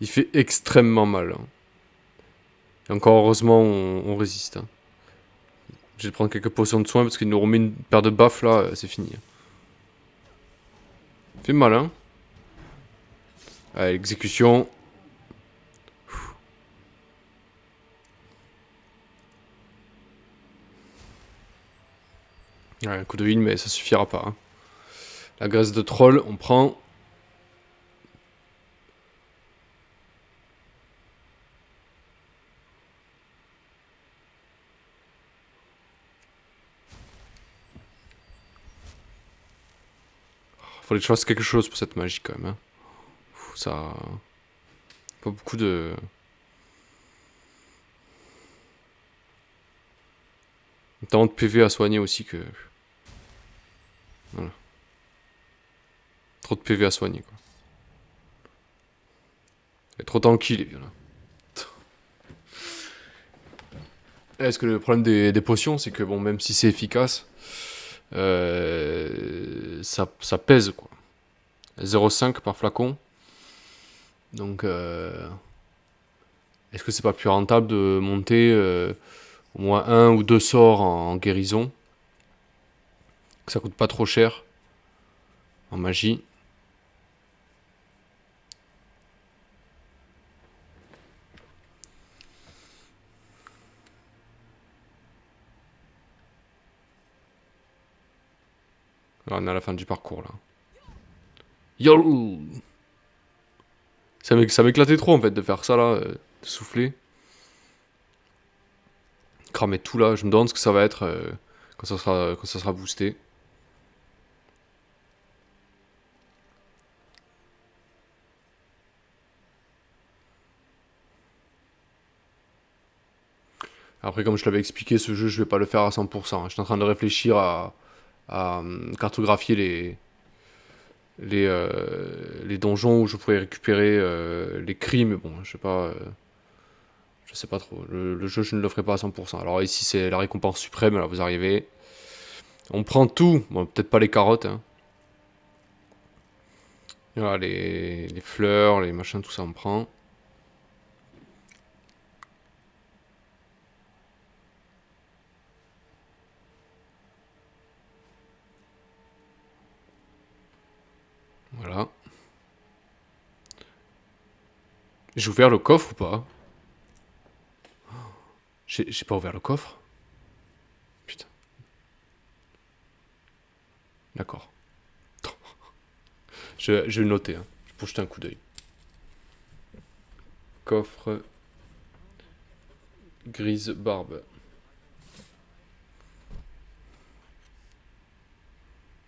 Il fait extrêmement mal. Hein. Et encore heureusement, on résiste. Hein. Je vais prendre quelques potions de soin parce qu'il nous remet une paire de baffes là, c'est fini. Il fait mal, hein. Allez, exécution. Ouais, un coup de heal, mais ça suffira pas. Hein. La graisse de troll, on prend. Fallait que je fasse quelque chose pour cette magie quand même. Hein. Ça. Pas beaucoup de. Tant de PV à soigner aussi que. Voilà. Trop de PV à soigner quoi. Et trop tranquille les vieux là. Est-ce que le problème des potions, c'est que bon, même si c'est efficace, ça pèse quoi. 0,5 par flacon. Donc, est-ce que c'est pas plus rentable de monter au moins 1 ou 2 sorts en guérison? Que ça coûte pas trop cher en magie. Là, on est à la fin du parcours là. Yo! Ça m'éclatait trop en fait de faire ça là, de souffler. Cramer tout là, je me demande ce que ça va être quand ça sera boosté. Après, comme je l'avais expliqué, ce jeu, je vais pas le faire à 100%. Je suis en train de réfléchir à cartographier les donjons où je pourrais récupérer les cris, mais bon, je sais pas trop. Le jeu, je ne le ferai pas à 100%. Alors ici, c'est la récompense suprême, là, vous arrivez. On prend tout, bon, peut-être pas les carottes, hein. Voilà, les fleurs, les machins, tout ça, on prend. Voilà. J'ai ouvert le coffre ou pas? J'ai pas ouvert le coffre? Putain. D'accord. Je vais le noter, hein, pour jeter un coup d'œil. Coffre. Grise barbe.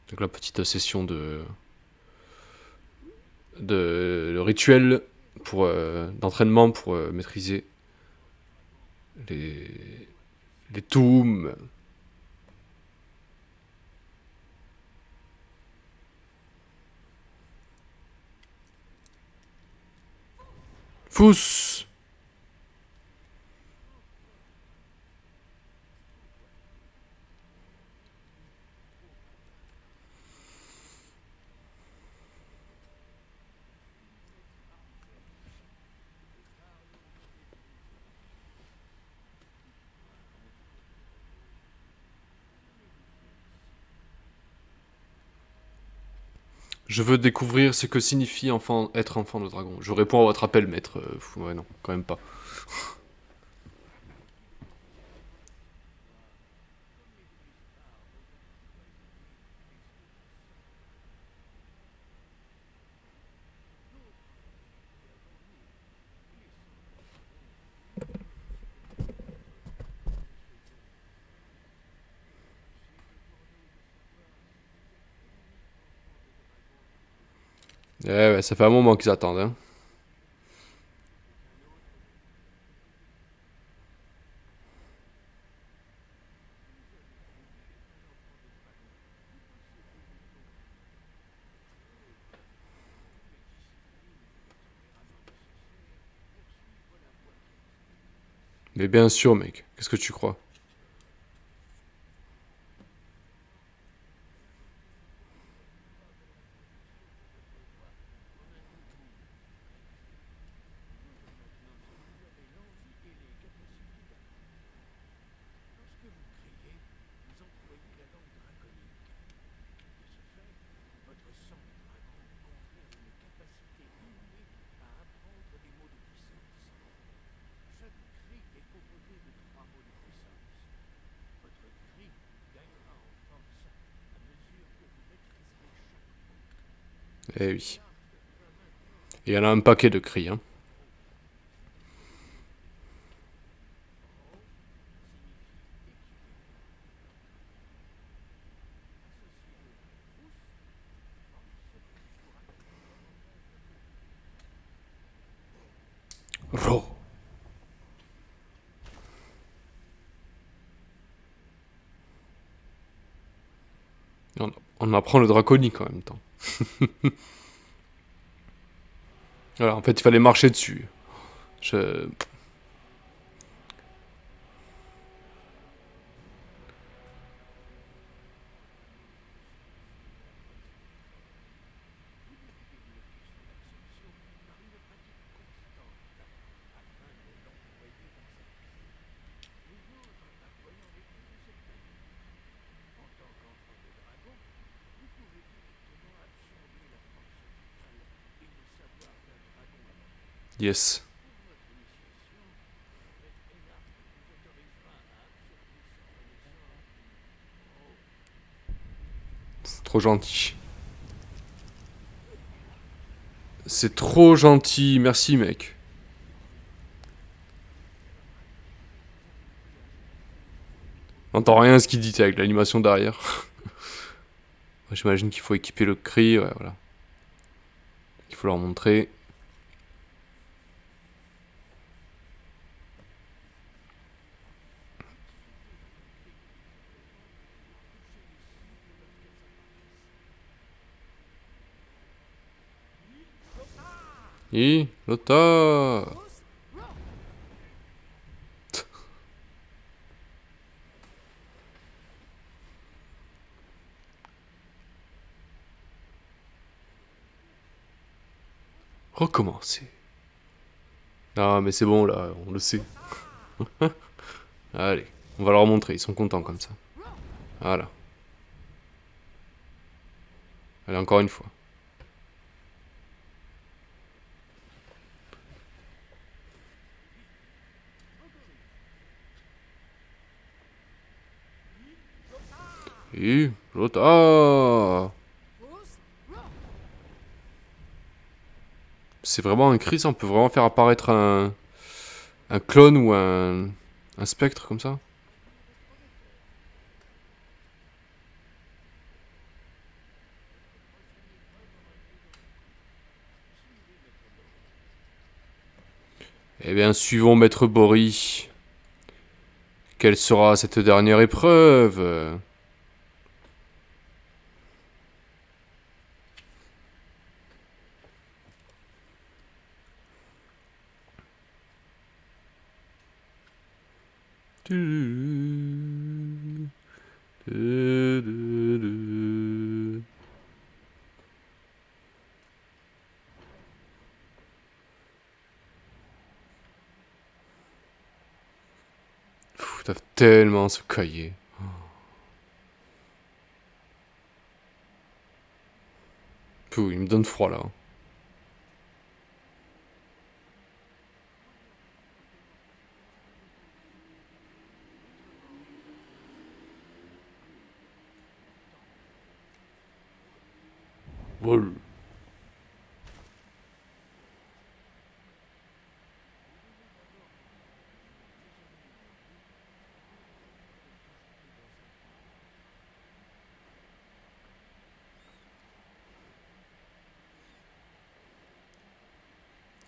Donc la petite session de le rituel pour d'entraînement pour maîtriser les tombs. Fous. Je veux découvrir ce que signifie être enfant de dragon. Je réponds à votre appel, maître. Ouais, non, quand même pas. Eh ouais, ça fait un moment qu'ils attendent, hein. Mais bien sûr, mec. Qu'est-ce que tu crois? Eh oui. Et il y en a un paquet de cris, hein. Ro. On apprend le draconique en même temps. Voilà, en fait, il fallait marcher dessus. Je... Yes. C'est trop gentil. C'est trop gentil. Merci, mec. On n'entend rien à ce qu'il dit avec l'animation derrière. J'imagine qu'il faut équiper le cri, ouais, voilà. Il faut leur montrer. Et Lotta. Recommencer. Ah, mais c'est bon, là, on le sait. Allez, on va leur montrer, ils sont contents comme ça. Voilà. Allez, encore une fois. Et l'autre. Ah! C'est vraiment un cri, ça. On peut vraiment faire apparaître un clone ou un spectre comme ça. Eh bien, suivons Maître Bory. Quelle sera cette dernière épreuve? Pff, t'as tellement ce cahier. Pouh, il me donne froid là. Vol.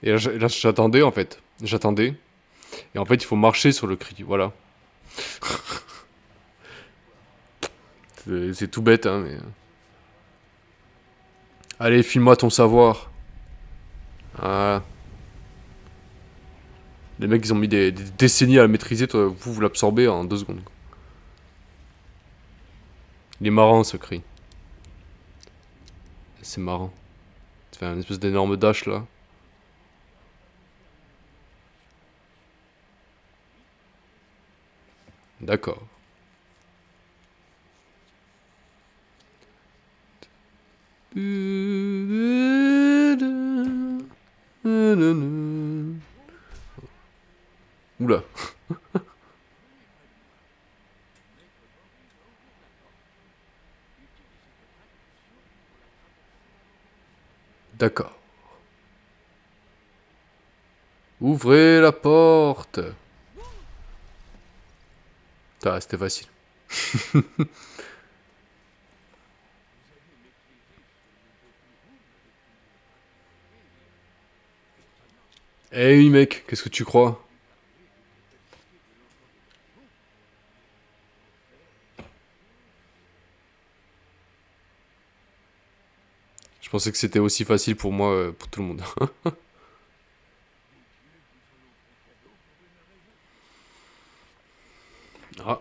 Et là, j'attendais en fait. J'attendais. Et en fait, il faut marcher sur le cri. Voilà. C'est tout bête, hein, mais. Allez, file-moi ton savoir. Voilà. Les mecs, ils ont mis des décennies à le maîtriser. Toi, vous l'absorbez en 2 secondes. Il est marrant ce cri. C'est marrant. Ça fait un espèce d'énorme dash là. D'accord. Oula. D'accord. Ouvrez la porte. Ah, c'était facile. Eh oui mec, qu'est-ce que tu crois? Je pensais que c'était aussi facile pour moi, pour tout le monde. Ah.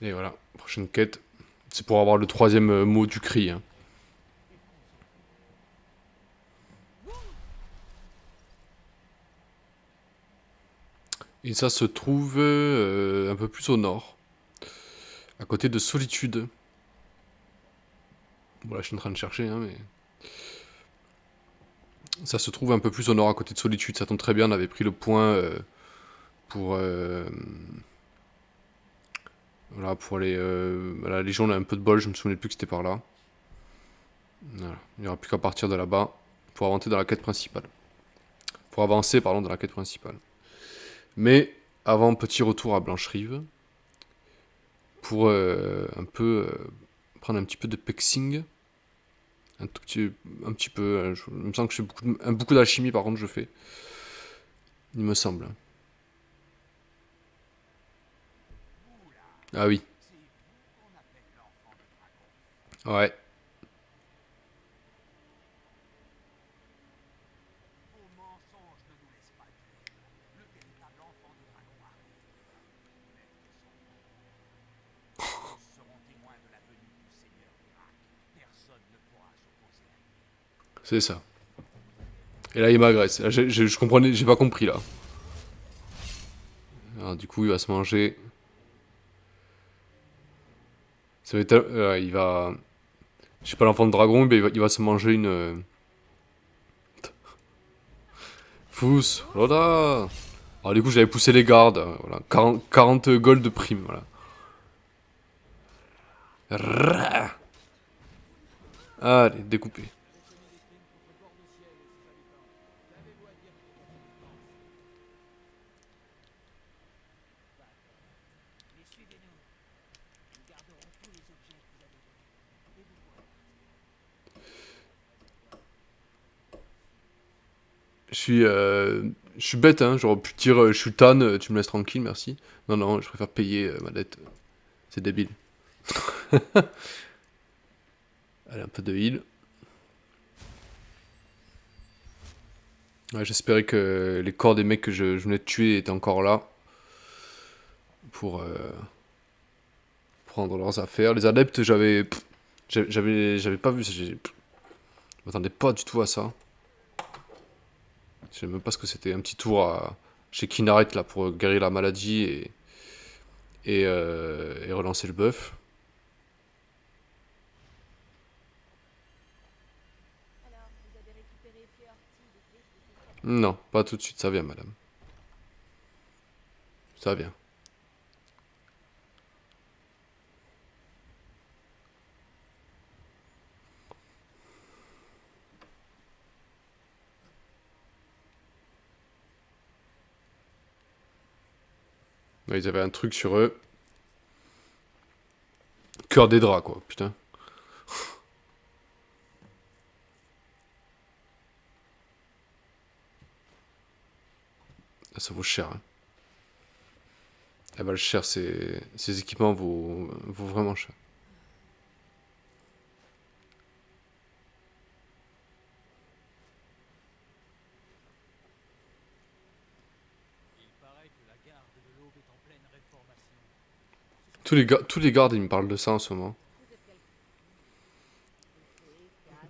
Et voilà, prochaine quête. C'est pour avoir le troisième mot du cri. Hein. Et ça se trouve un peu plus au nord. À côté de Solitude. Voilà, je suis en train de chercher, hein, mais... Ça se trouve un peu plus au nord, à côté de Solitude. Ça tombe très bien, on avait pris le point pour... voilà, pour les... la Légion, on a un peu de bol, je me souvenais plus que c'était par là. Voilà. Il n'y aura plus qu'à partir de là-bas pour avancer dans la quête principale. Pour avancer, pardon, dans la quête principale. Mais avant, petit retour à Blancherive pour un peu prendre un petit peu de pexing. Un petit peu. Il me semble que je fais beaucoup d'alchimie, par contre, je fais. Il me semble. Ah oui. Ouais. C'est ça. Et là, il m'agresse. Là, je comprenais, j'ai pas compris là. Alors, du coup, il va se manger. Ça va être, il va. Je sais pas, l'enfant de dragon, mais il va se manger une. Fous, voilà. Alors, du coup, j'avais poussé les gardes. Voilà. 40 gold de prime, voilà. Rrrr. Allez, découpé. Je suis bête, hein. J'aurais pu dire, je suis Tan, tu me laisses tranquille, merci. Non, non, je préfère payer ma dette. C'est débile. Allez, un peu de heal. Ouais, j'espérais que les corps des mecs que je venais de tuer étaient encore là. Pour prendre leurs affaires. Les adeptes, j'avais pas vu. Je m'attendais pas du tout à ça. Je sais même pas ce que c'était. Un petit tour chez Kinaret là pour guérir la maladie et relancer le buff. Alors, vous avez récupéré Fiorti des griffes de ce serpent. Non, pas tout de suite, ça vient, madame. Ça vient. Ouais, ils avaient un truc sur eux. Cœur des draps, quoi, putain. Ah, ça vaut cher, hein. Eh ben, le cher, ces équipements vaut vraiment cher. Il paraît que la garde de l'Aube est en pleine réformation. Tous les gardes, ils me parlent de ça en ce moment. Vous êtes quelqu'un. Épée, casque,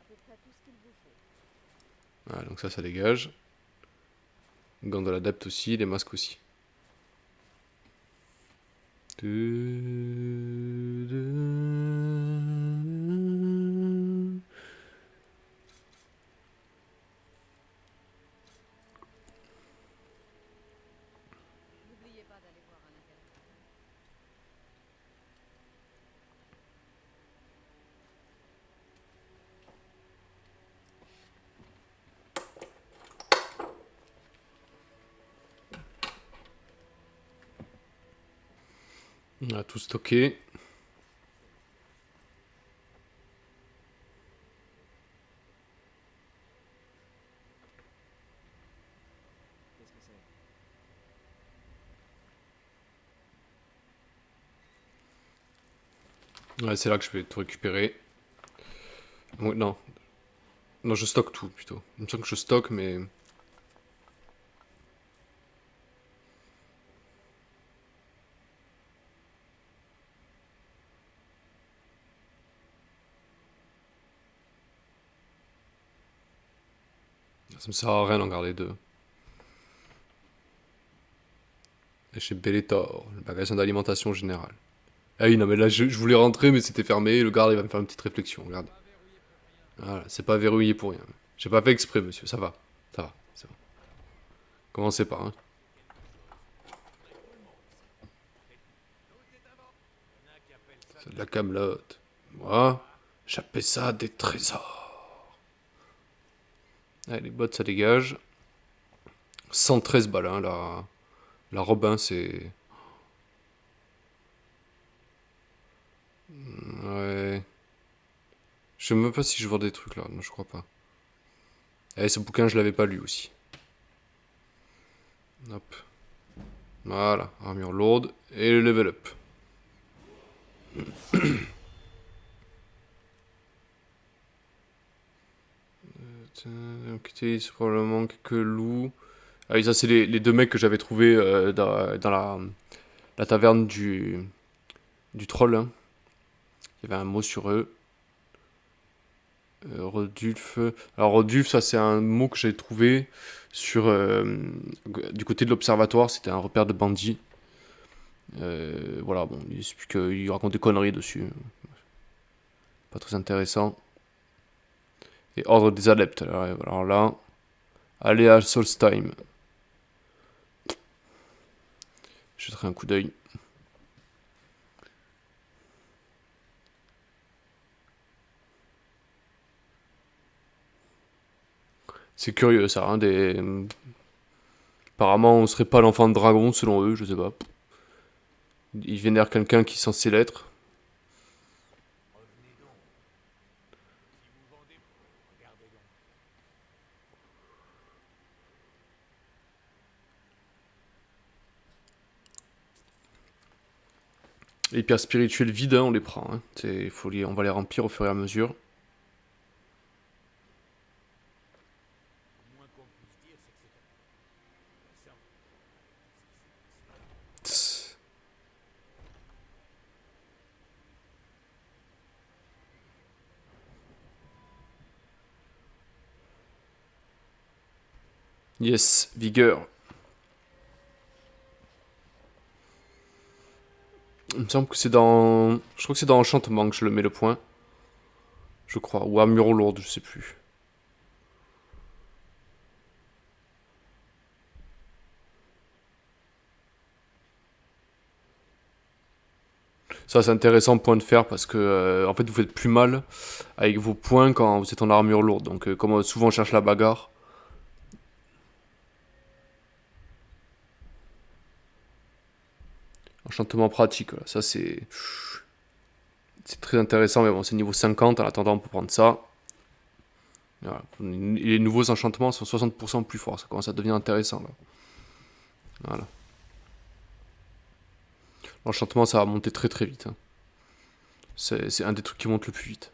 à peu près tout ce qu'il vous faut. Voilà, donc ça dégage. Gants de l'adepte aussi, les masques aussi. N'oubliez pas d'aller voir à l'intérieur. On a tout stocké. Qu'est-ce que c'est? Ouais, c'est là que je vais tout récupérer. Non. Non, je stocke tout, plutôt. Il me semble que je stocke, mais... Ça me sert à rien d'en garder deux. Et chez Bellator, le magasin d'alimentation générale. Ah oui, non, mais là, je voulais rentrer, mais c'était fermé. Le garde, il va me faire une petite réflexion, regarde. Voilà, c'est pas verrouillé pour rien. J'ai pas fait exprès, monsieur, ça va. Ça va, c'est bon. Commencez pas, hein. C'est de la camelote. Moi, j'appelle ça des trésors. Allez, les bottes, ça dégage. 113 balles, hein, la Robin, c'est... Ouais... Je sais même pas si je vois des trucs là, non, je crois pas. Eh, ce bouquin, je l'avais pas lu aussi. Hop. Voilà, armure lourde et le level up. Donc, utilise probablement quelques loups. Ah oui, ça, c'est les deux mecs que j'avais trouvés dans la taverne du troll, hein. Il y avait un mot sur eux. Rodulf. Alors Rodulf, ça c'est un mot que j'ai trouvé sur du côté de l'observatoire. C'était un repère de bandits. Voilà, bon, il explique qu'il raconte des conneries dessus. Pas très intéressant. Et ordre des adeptes. Alors là, allez à Solstheim. Je jetterai un coup d'œil. C'est curieux ça, hein, apparemment on serait pas l'enfant de dragon selon eux, je sais pas. Ils vénèrent quelqu'un qui est censé l'être. Revenez donc. Si vous vendez, regardez donc. Les pierres spirituelles vides, hein, on les prend. Hein. On va les remplir au fur et à mesure. Le moins qu'on puisse dire, c'est que c'est un... Tss. Yes, vigueur. Il me semble que c'est dans... Je crois que c'est dans Enchantement que je le mets le point. Je crois. Ou Armure lourde, je sais plus. Ça c'est intéressant point de fer parce que en fait vous faites plus mal avec vos points quand vous êtes en armure lourde. Donc comme souvent on cherche la bagarre. Enchantement pratique, voilà. Ça c'est très intéressant, mais bon c'est niveau 50, en attendant on peut prendre ça. Voilà. Les nouveaux enchantements sont 60% plus forts, ça commence à devenir intéressant là. Voilà. L'enchantement ça va monter très très vite. Hein. C'est un des trucs qui monte le plus vite.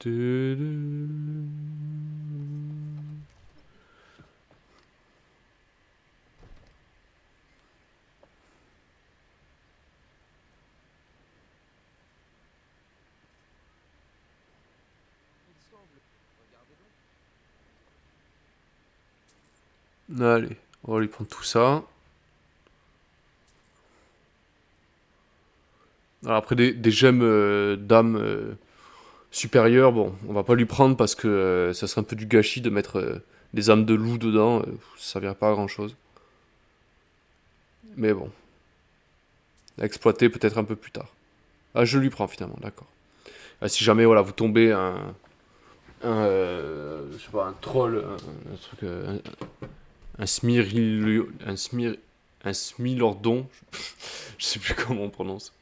Il semble. Regardez donc. Allez, on va lui prendre tout ça. Alors après des gemmes d'âme supérieures, bon, on va pas lui prendre parce que ça serait un peu du gâchis de mettre des âmes de loup dedans, ça servirait pas à grand chose. Mais bon, à exploiter peut-être un peu plus tard. Ah, je lui prends finalement, d'accord. Ah, si jamais voilà, vous tombez je sais pas, un troll, un truc, un smilordon, je sais plus comment on prononce.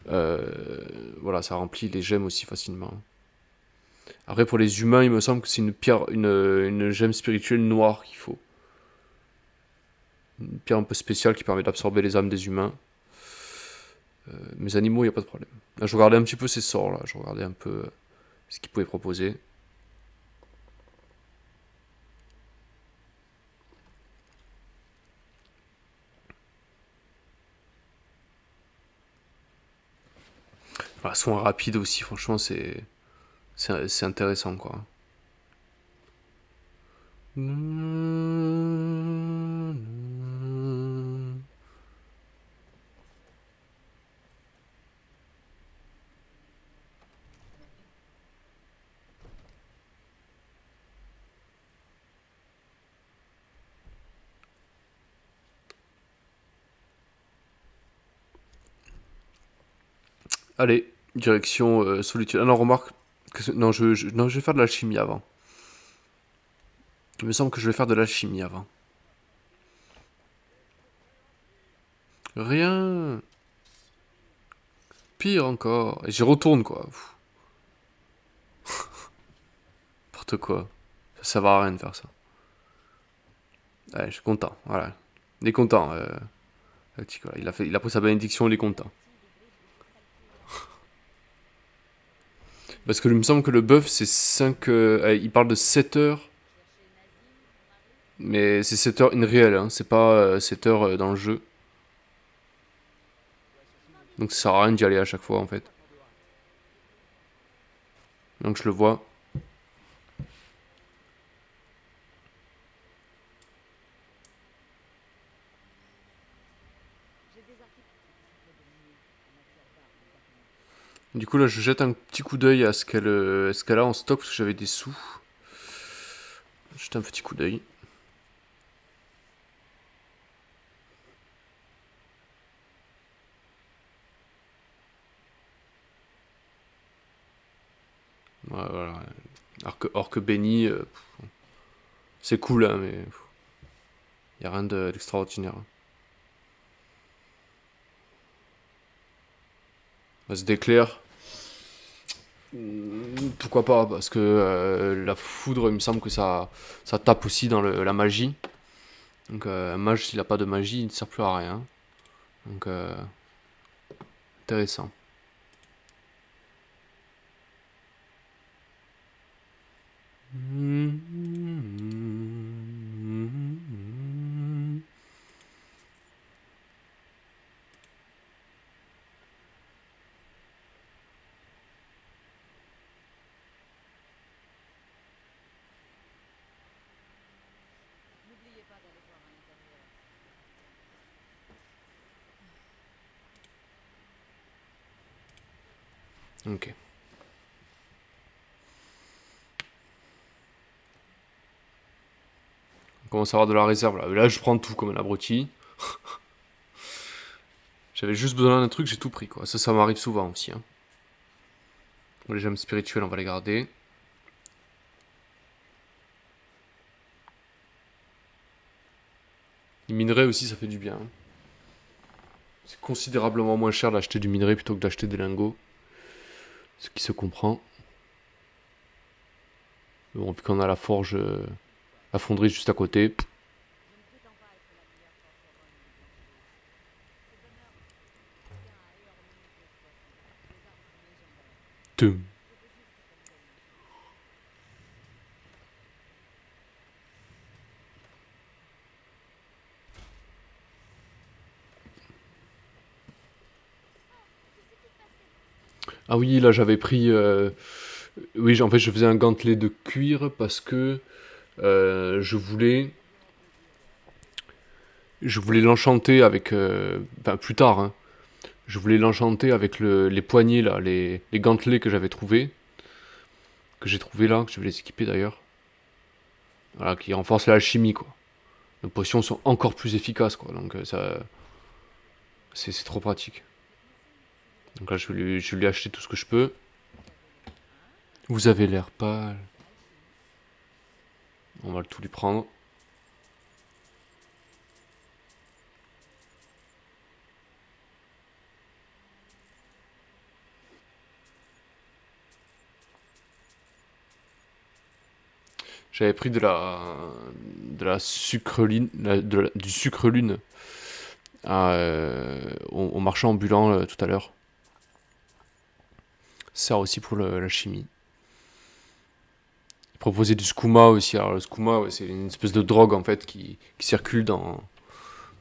Voilà, ça remplit les gemmes aussi facilement. Après, pour les humains, il me semble que c'est une pierre, une gemme spirituelle noire qu'il faut. Une pierre un peu spéciale qui permet d'absorber les âmes des humains. Mes animaux, il n'y a pas de problème. Là, je regardais un petit peu ces sorts, là. Je regardais un peu ce qu'ils pouvaient proposer. Voilà, soin rapide aussi, franchement, c'est intéressant, quoi. Allez, direction solitude. Ah non, remarque. Non, non, je vais faire de l'alchimie avant. Il me semble que je vais faire de l'alchimie avant. Rien. Pire encore. Et j'y retourne, quoi. N'importe quoi. Ça va à rien de faire ça. Ouais, je suis content. Voilà. Il est content. Il a pris sa bénédiction, il est content. Parce que il me semble que le buff, c'est 5... il parle de 7 heures. Mais c'est 7 heures in réel, hein. C'est pas 7 heures dans le jeu. Donc ça sert à rien d'y aller à chaque fois en fait. Donc je le vois. J'ai des articles qui souffrent de nuit en matière d'armes et d'armement. Du coup là je jette un petit coup d'œil à ce qu'elle a en stock parce que j'avais des sous. Jette un petit coup d'œil. Ouais, voilà. Orque béni, c'est cool hein, mais y a rien d'extraordinaire. Ça se déclare. Pourquoi pas, parce que la foudre, il me semble que ça tape aussi dans la magie. Donc un mage, s'il a pas de magie, il ne sert plus à rien. Donc intéressant. N'oubliez pas d'aller voir à l'intérieur. Ok. On commence à avoir de la réserve là. Là, je prends tout comme un abruti. J'avais juste besoin d'un truc, j'ai tout pris quoi. Ça m'arrive souvent aussi. Hein. Bon, les gemmes spirituelles, on va les garder. Les minerais aussi, ça fait du bien. Hein. C'est considérablement moins cher d'acheter du minerai plutôt que d'acheter des lingots. Ce qui se comprend. Bon, puis qu'on a la forge, la fonderie juste à côté. Je ne prétends pas être la meilleure forgeronne du Blanchelier. Ce bonheur tient à Eorlund de Swafford. Les armes sont légendaires. Tum. Je veux juste superviser le marché. Ah oui, là j'avais pris. Oui, en fait, je faisais un gantelet de cuir parce que je voulais. Je voulais l'enchanter avec. Enfin, plus tard, hein. Je voulais l'enchanter avec les poignets là, les gantelets que j'avais trouvés. Que j'ai trouvé là, que je vais les équiper d'ailleurs. Voilà, qui renforcent l'alchimie quoi. Les potions sont encore plus efficaces quoi, donc ça. C'est trop pratique. Donc là, je vais lui acheter tout ce que je peux. Vous avez l'air pâle. On va tout lui prendre. J'avais pris de la sucreline, du sucre lune au marchand ambulant tout à l'heure. Ça sert aussi pour la chimie. Il proposait du skouma aussi. Alors le skouma, ouais, c'est une espèce de drogue en fait qui circule dans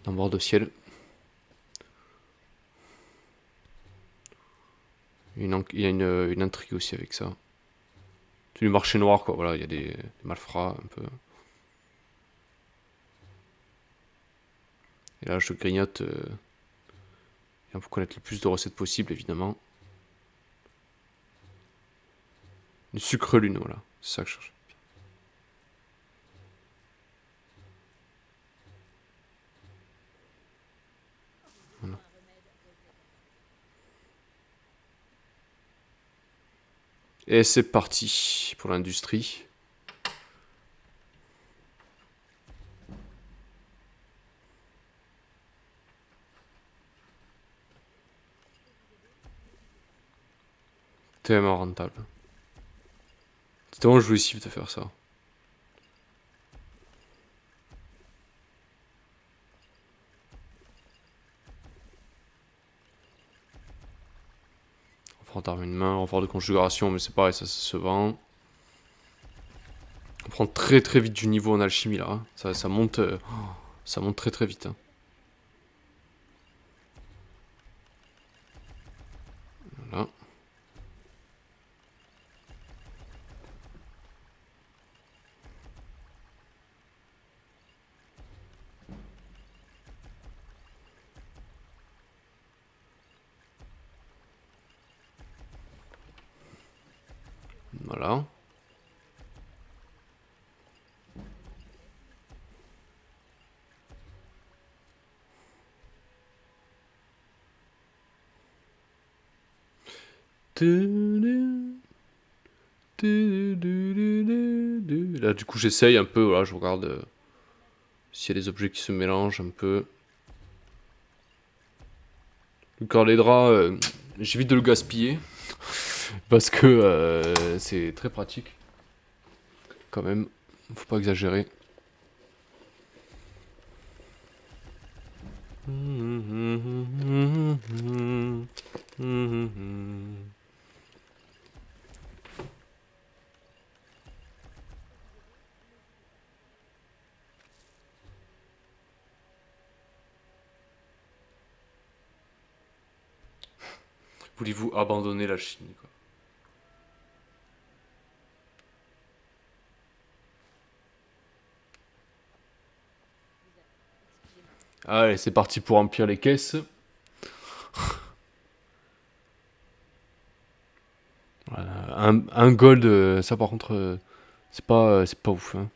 Bord-de-Ciel. Il y a une intrigue aussi avec ça. C'est du marché noir quoi, voilà, il y a des malfrats un peu. Et là je grignote pour connaître le plus de recettes possibles évidemment. Du sucre lune, voilà, c'est ça que je cherche. Voilà. Et c'est parti pour l'industrie. Tellement rentable. C'est tellement jouissif de faire ça. Renfort d'arme une main, renfort de conjuration, mais c'est pareil, ça se vend. On prend très très vite du niveau en alchimie là. Hein. Ça monte très très vite. Hein. Voilà. Là, du coup, j'essaye un peu. Voilà, je regarde s'il y a des objets qui se mélangent un peu. Le corps des draps, j'évite de le gaspiller. Parce que c'est très pratique. Quand même, faut pas exagérer. Voulez-vous abandonner la chimie, quoi. Allez, c'est parti pour remplir les caisses. Voilà, un gold, ça par contre, c'est pas ouf. Hein.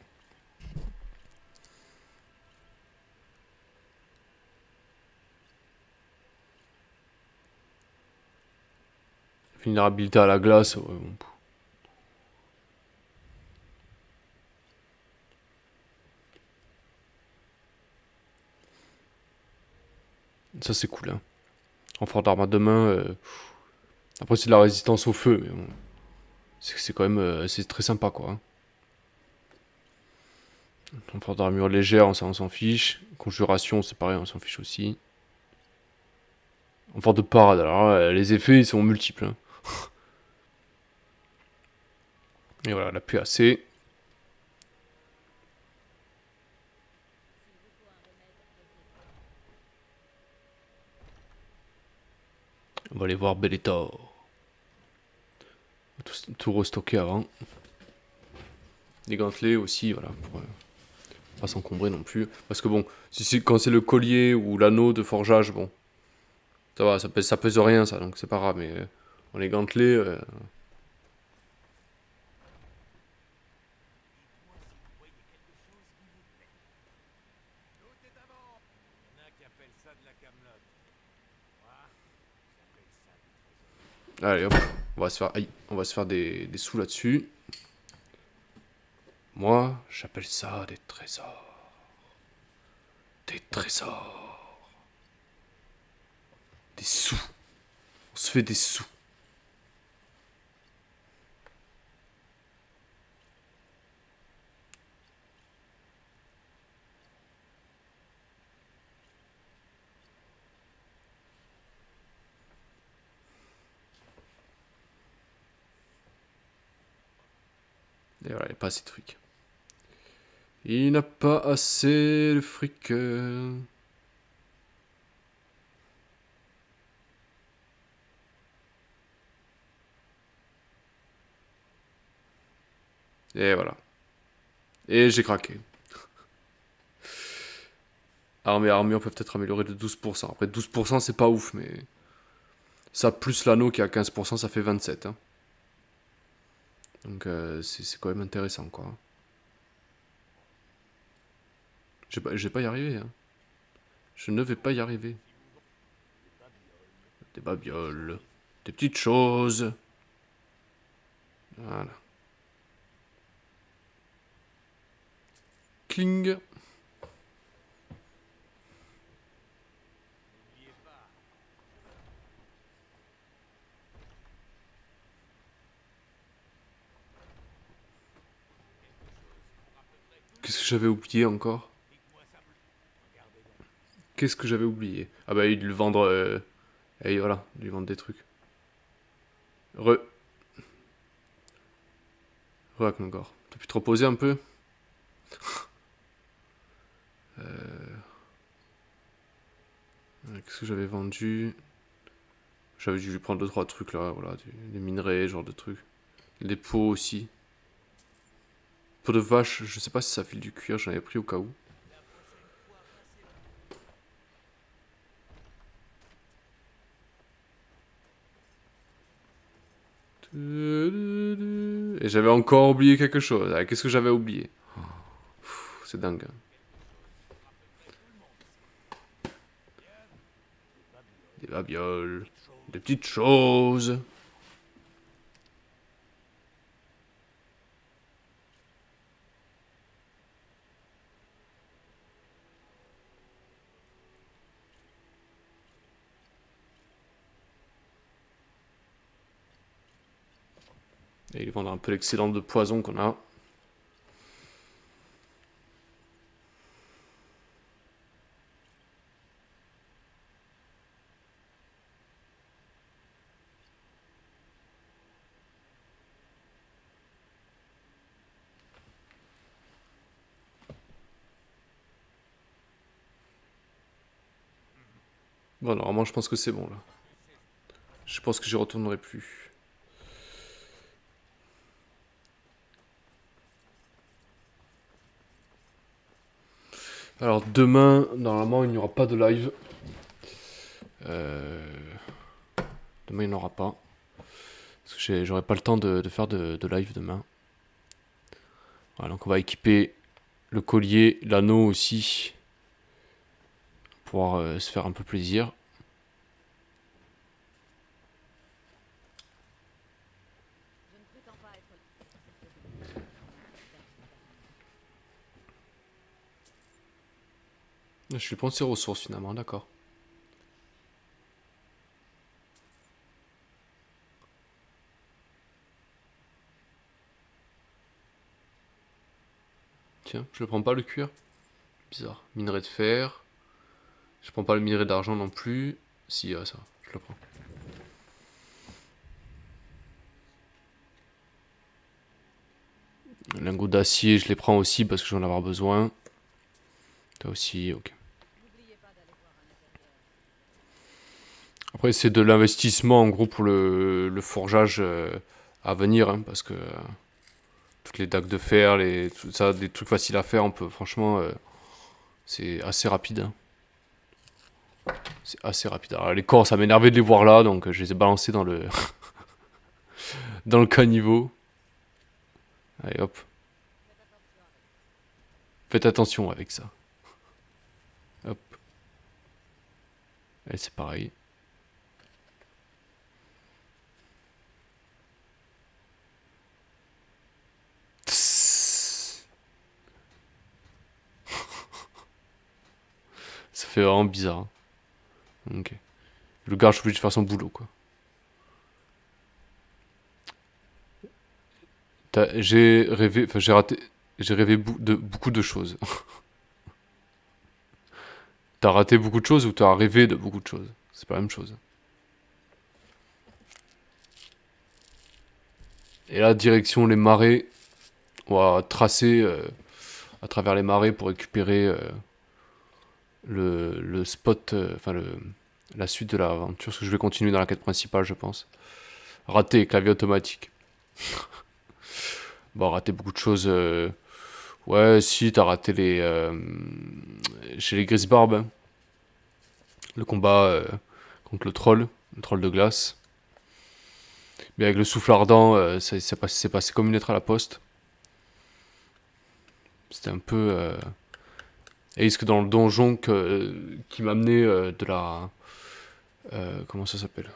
Vulnérabilité à la glace. Ouais, bon. Ça c'est cool. Hein. Renfort d'armes à deux mains. Après c'est de la résistance au feu, mais bon. C'est quand même c'est très sympa quoi. Hein. Renfort d'armure légère, ça on s'en fiche. Conjuration, c'est pareil, on s'en fiche aussi. Renfort de parade, alors les effets ils sont multiples. Hein. Et voilà, la PAC. On va aller voir Bellator. Tout restocker avant. Les gantelets aussi, voilà, pour pas s'encombrer non plus. Parce que bon, quand c'est le collier ou l'anneau de forgeage, bon, ça va, ça pèse rien ça, donc c'est pas grave, mais les gantelets, Tout est à vendre. Il y en a qui appellent ça de la camelote. Moi, j'appelle ça du trésor. allez hop, on va se faire des sous là-dessus. Moi, j'appelle ça des trésors. Des trésors. Des sous. On se fait des sous. Et voilà, il n'y a pas assez de fric. Il n'a pas assez de fric. Et voilà. Et j'ai craqué. Armes et armure peuvent être améliorées de 12%. Après 12% c'est pas ouf, mais ça plus l'anneau qui est à 15%, ça fait 27. Hein. Donc c'est quand même intéressant quoi. Je vais pas y arriver. Hein. Je ne vais pas y arriver. Des babioles. Des petites choses. Voilà. Cling. Qu'est-ce que j'avais oublié encore? Qu'est-ce que j'avais oublié? Ah bah, il lui vendre... et voilà, lui vendre des trucs. Re... Re encore. T'as pu te reposer un peu? Qu'est-ce que j'avais vendu? J'avais dû lui prendre 2-3 trucs là, voilà. Des minerais, genre de trucs. Des pots aussi. Peau de vache, je sais pas si ça file du cuir, j'en avais pris au cas où. Et Et j'avais encore oublié quelque chose. Ah, qu'est-ce que j'avais oublié? C'est dingue. Des babioles. Des petites choses. Et ils vendent un peu l'excédent de poison qu'on a. Bon, normalement, je pense que c'est bon, là. Je pense que j'y retournerai plus. Alors, demain, normalement, il n'y aura pas de live. Demain, il n'y en aura pas. Parce que j'aurai pas le temps de faire de live demain. Voilà, donc on va équiper le collier, l'anneau aussi. Pour pouvoir se faire un peu plaisir. Je ne prétends pas être... Je suis pensé aux ressources finalement, d'accord. Tiens, je prends pas le cuir. Bizarre. Minerai de fer. Je prends pas le minerai d'argent non plus. Si, ça, je le prends. Lingots d'acier, je les prends aussi parce que j'en vais en avoir besoin. Toi aussi, ok. N'oubliez pas d'aller voir à l'intérieur. Après, c'est de l'investissement en gros pour le forgeage à venir, hein, parce que toutes les dagues de fer, tout ça, des trucs faciles à faire, on peut franchement, c'est assez rapide. Hein. C'est assez rapide. Alors, les corps, ça m'énervait de les voir là, donc je les ai balancés dans le dans le caniveau. Allez, hop. Faites attention avec ça. Hop. Et c'est pareil. Ça fait vraiment bizarre. Hein. Ok. Le gars, je suis obligé de faire son boulot, quoi. J'ai rêvé, enfin j'ai rêvé de beaucoup de choses. T'as raté beaucoup de choses ou t'as rêvé de beaucoup de choses? C'est pas la même chose. Et là, direction les marais. On va tracer à travers les marais pour récupérer le spot, enfin la suite de l'aventure. Parce que je vais continuer dans la quête principale, je pense. Raté, clavier automatique. Bon, raté beaucoup de choses. Ouais, si, t'as raté chez les Grisbarbes. Hein. Le combat contre le troll de glace. Mais avec le souffle ardent, c'est passé comme une lettre à la poste. C'était un peu... Et est-ce que dans le donjon qui m'amenait de la... comment ça s'appelle?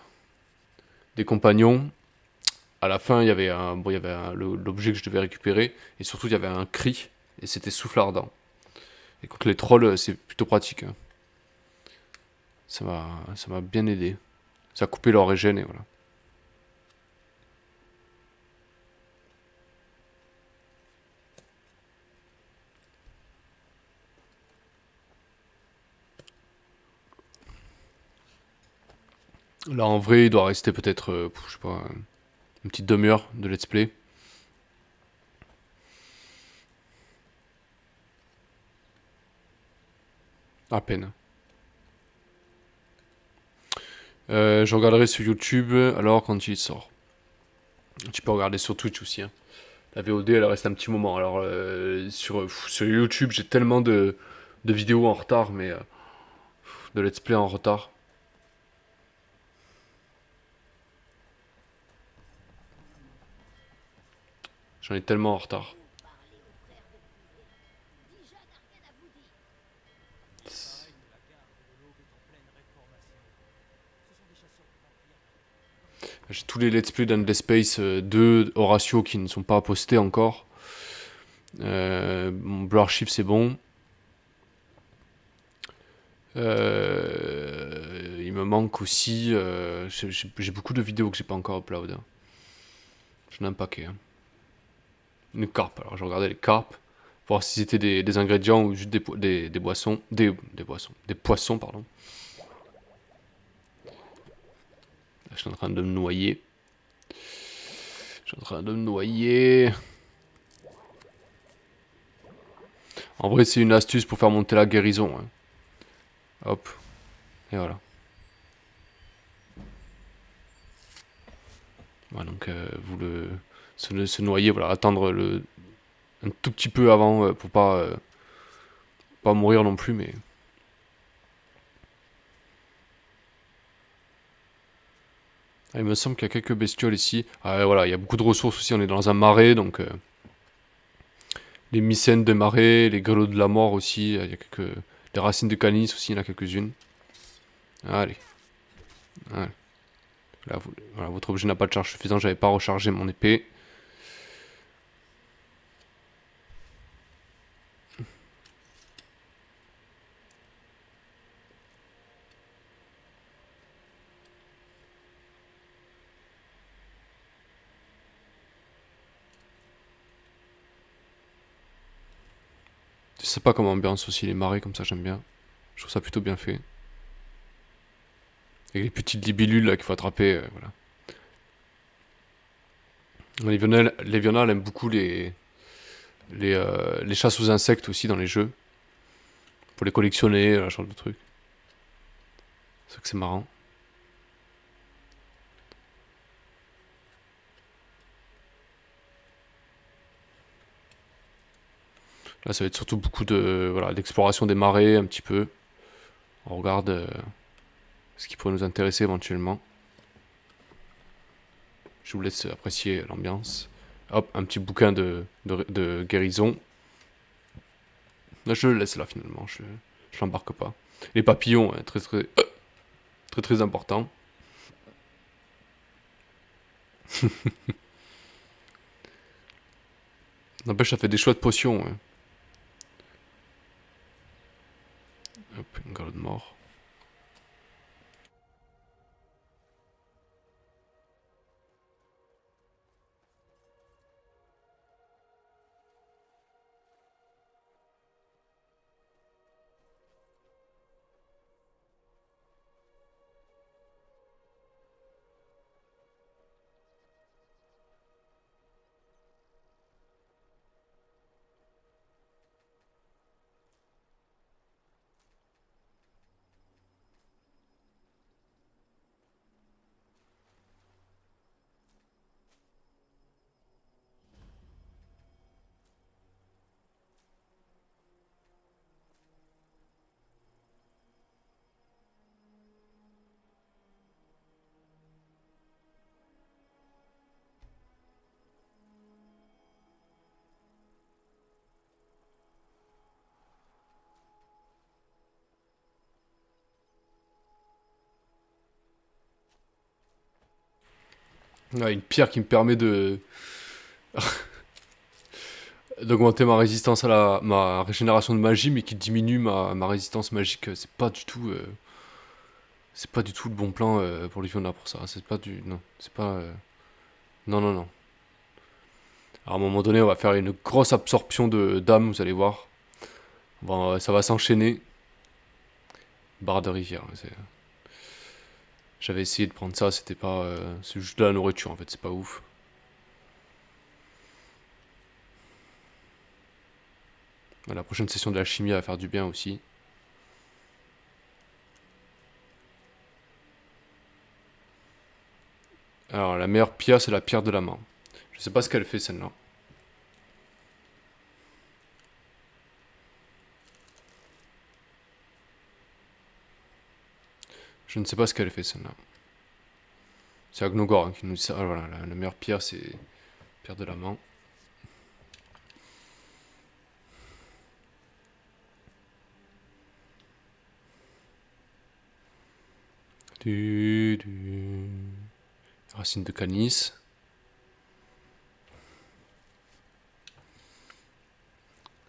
Des compagnons. À la fin, il y avait l'objet que je devais récupérer. Et surtout, il y avait un cri. Et c'était souffle ardent. Et contre les trolls, c'est plutôt pratique. Hein. Ça m'a bien aidé. Ça a coupé leur régène et voilà. Là, en vrai, il doit rester peut-être, je sais pas, une petite demi-heure de let's play. À peine. Je regarderai sur YouTube alors quand il sort. Tu peux regarder sur Twitch aussi. Hein. La VOD, elle reste un petit moment. Alors, sur YouTube, j'ai tellement de vidéos en retard, mais de let's play en retard. J'en ai tellement en retard. J'ai tous les let's play d'Endless Space 2 Horatio qui ne sont pas postés encore. Mon Blue Archive c'est bon. Il me manque aussi. J'ai beaucoup de vidéos que j'ai pas encore upload. Hein. J'en ai un paquet. Hein. Une carpe. Alors j'ai regardé les carpes. Voir si c'était des ingrédients ou juste des boissons. Des boissons. Des poissons, pardon. Là, je suis en train de me noyer. Je suis en train de me noyer. En vrai, c'est une astuce pour faire monter la guérison. Hein. Hop. Et voilà. Voilà, donc se noyer, voilà, attendre un tout petit peu avant pour pas mourir non plus, mais... Ah, il me semble qu'il y a quelques bestioles ici. Ah, voilà, il y a beaucoup de ressources aussi, on est dans un marais, donc... les mycènes de marais, les grelots de la mort aussi, il y a quelques... Les racines de canis aussi, il y en a quelques-unes. Allez. Allez. Là, voilà, votre objet n'a pas de charge suffisante, j'avais pas rechargé mon épée. C'est pas comme ambiance aussi, les marais comme ça, j'aime bien. Je trouve ça plutôt bien fait. Avec les petites libellules là qu'il faut attraper, voilà. Léviona, elle aime beaucoup les chasses aux insectes aussi dans les jeux. Pour les collectionner, ce genre de trucs. C'est vrai que c'est marrant. Là, ça va être surtout beaucoup de voilà, d'exploration des marais, un petit peu. On regarde ce qui pourrait nous intéresser éventuellement. Je vous laisse apprécier l'ambiance. Hop, un petit bouquin de guérison. Là, je le laisse là finalement, je l'embarque pas. Les papillons, hein, très important. N'empêche, ça fait des choix de potions. Hein. Hop, une galop de mort. Ouais, une pierre qui me permet de d'augmenter ma résistance à ma régénération de magie, mais qui diminue ma résistance magique. C'est pas du tout le bon plan pour Liviona pour ça. C'est pas du non, c'est pas non. Alors, à un moment donné, on va faire une grosse absorption de d'âme, vous allez voir. Bon, ça va s'enchaîner. Barre de rivière. J'avais essayé de prendre ça, c'était pas. C'est juste de la nourriture en fait, c'est pas ouf. La prochaine session de la chimie va faire du bien aussi. Alors, la meilleure pierre, c'est la pierre de la main. Je sais pas ce qu'elle fait celle-là. Je ne sais pas ce qu'elle fait celle-là. C'est Agnogor hein, qui nous dit ça. Ah, voilà, la meilleure pierre, c'est pierre de la main. Racine de canis.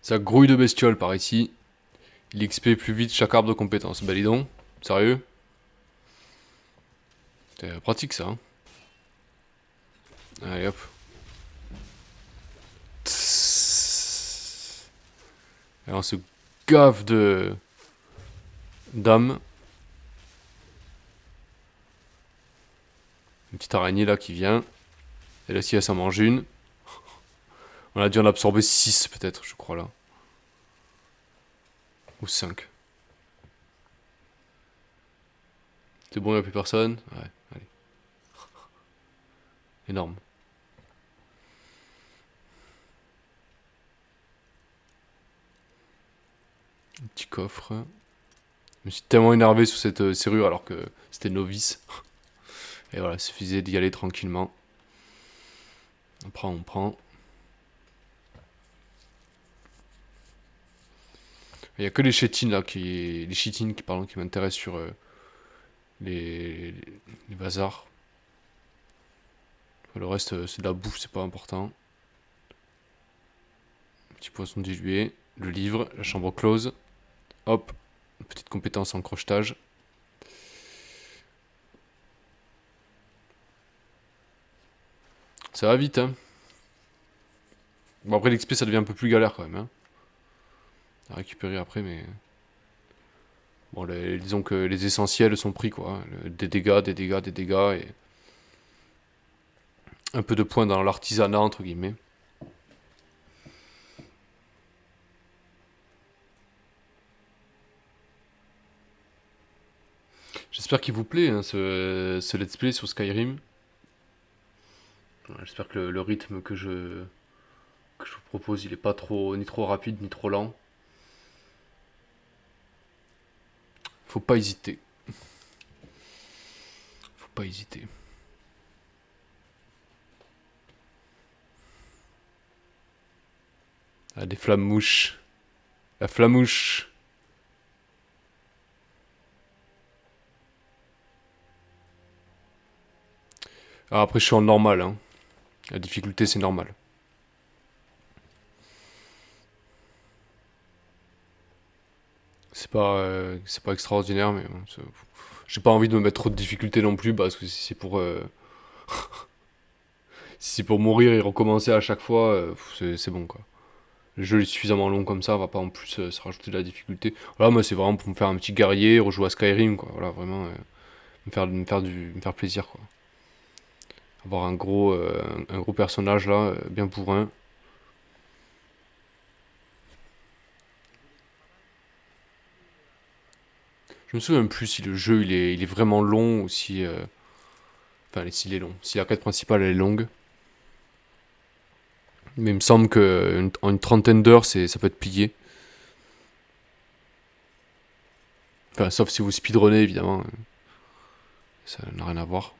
Ça grouille de bestiole par ici. Il XP plus vite chaque arbre de compétence. Bah dis donc, sérieux? C'est pratique ça. Hein. Allez hop. Et on se gave de d'âme. Une petite araignée là qui vient. Elle aussi elle s'en mange une. On a dû en absorber 6 peut-être, je crois là. Ou 5. C'est bon, il n'y a plus personne? Ouais, allez. Énorme. Un petit coffre. Je me suis tellement énervé sur cette serrure alors que c'était novice. Et voilà, il suffisait d'y aller tranquillement. On prend, on prend. Il n'y a que les chétines là les chitines qui m'intéressent sur les bazars. Le reste c'est de la bouffe, c'est pas important. Petit poisson dilué, le livre, la chambre close. Hop, une petite compétence en crochetage. Ça va vite, hein. Bon, après l'XP, ça devient un peu plus galère quand même, hein. À récupérer après, mais... Bon, disons que les essentiels sont pris, quoi. Hein. Des dégâts, des dégâts, des dégâts, et... Un peu de points dans l'artisanat, entre guillemets. J'espère qu'il vous plaît, hein, ce let's play sur Skyrim. J'espère que le rythme que je vous propose, il est pas trop ni trop rapide ni trop lent. Faut pas hésiter. Faut pas hésiter. Ah, des flammes-mouches. La flamouche. Ah, après, je suis en normal, hein. La difficulté, c'est normal. C'est pas extraordinaire, mais bon, j'ai pas envie de me mettre trop de difficultés non plus, parce que si c'est pour, si c'est pour mourir et recommencer à chaque fois, c'est bon, quoi. Le jeu est suffisamment long comme ça, on va pas en plus se rajouter de la difficulté. Voilà, moi, c'est vraiment pour me faire un petit guerrier, rejouer à Skyrim, quoi. Voilà, vraiment, me faire plaisir, quoi. Avoir un gros personnage, là, bien bourrin. Je me souviens plus si le jeu il est vraiment long ou si. Enfin, s'il est long. Si la quête principale elle est longue. Mais il me semble qu'en une trentaine d'heures, ça peut être plié. Enfin, sauf si vous speedrunnez, évidemment. Ça n'a rien à voir.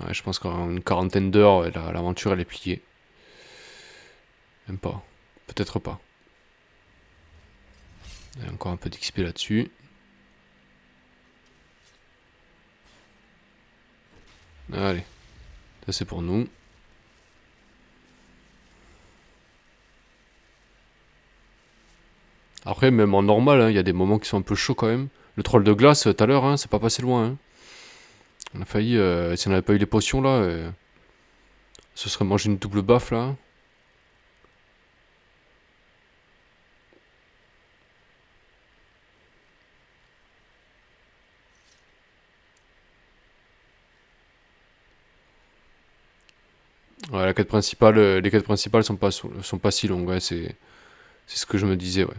Ouais, je pense qu'en une quarantaine d'heures, l'aventure elle est pliée. Même pas. Peut-être pas. Il y a encore un peu d'XP là-dessus. Allez. Ça c'est pour nous. Après, même en normal, hein, il y a des moments qui sont un peu chauds quand même. Le troll de glace, tout à l'heure, hein, c'est pas passé loin. Hein. On a failli, si on n'avait pas eu les potions là, ce serait manger une double baffe là. Ouais, les quêtes principales sont pas si longues, ouais, c'est ce que je me disais, ouais.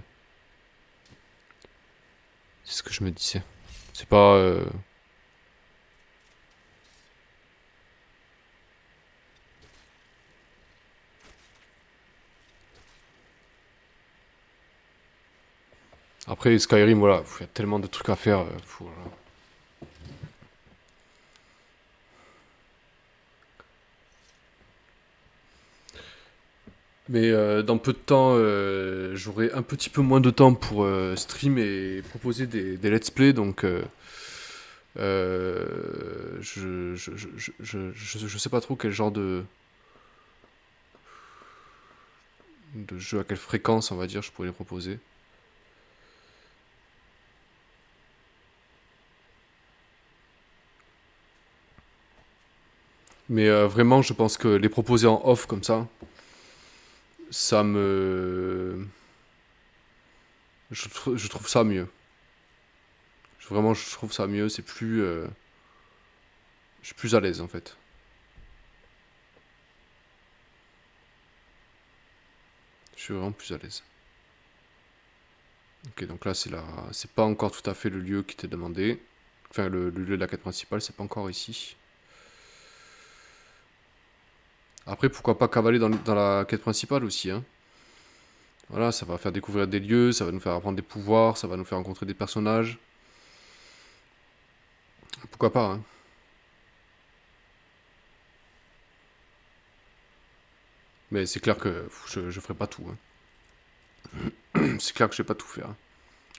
C'est ce que je me disais. C'est pas... Après, Skyrim, voilà, il y a tellement de trucs à faire. Voilà. Mais dans peu de temps, j'aurai un petit peu moins de temps pour stream et proposer des let's play, donc je sais pas trop quel genre de jeu, à quelle fréquence, on va dire, je pourrais les proposer. Mais vraiment, je pense que les proposer en off comme ça me... je trouve ça mieux. Vraiment, je trouve ça mieux, c'est plus... je suis plus à l'aise, en fait. Je suis vraiment plus à l'aise. Ok, donc là, c'est pas encore tout à fait le lieu qui t'est demandé. Enfin, le lieu de la quête principale, c'est pas encore ici. Après, pourquoi pas cavaler dans la quête principale aussi, hein. Voilà, ça va faire découvrir des lieux, ça va nous faire apprendre des pouvoirs, ça va nous faire rencontrer des personnages. Pourquoi pas, hein. Mais c'est clair que je ferai pas tout, hein. C'est clair que je vais pas tout faire, hein.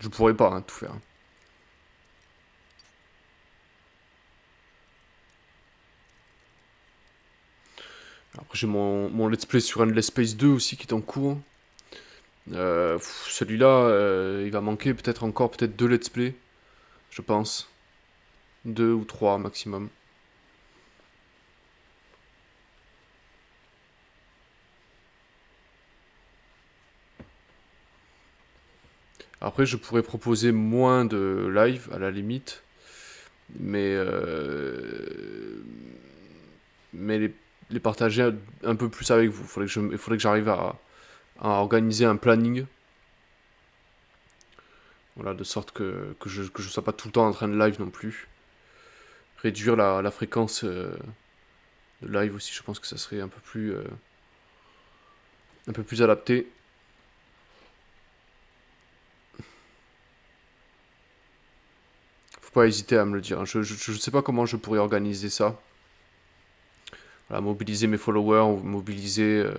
Je pourrais pas, hein, tout faire, hein. Après, j'ai mon let's play sur Endless Space 2 aussi qui est en cours. Celui-là, il va manquer peut-être encore peut-être 2 let's play, je pense. 2 ou 3 maximum. Après, je pourrais proposer moins de live à la limite, mais mais les partager un peu plus avec vous. Il faudrait que j'arrive à organiser un planning, voilà, de sorte que je sois pas tout le temps en train de live non plus. Réduire la fréquence de live aussi, je pense que ça serait un peu plus adapté. Faut pas hésiter à me le dire, hein. Je sais pas comment je pourrais organiser ça. Voilà, mobiliser mes followers, ou mobiliser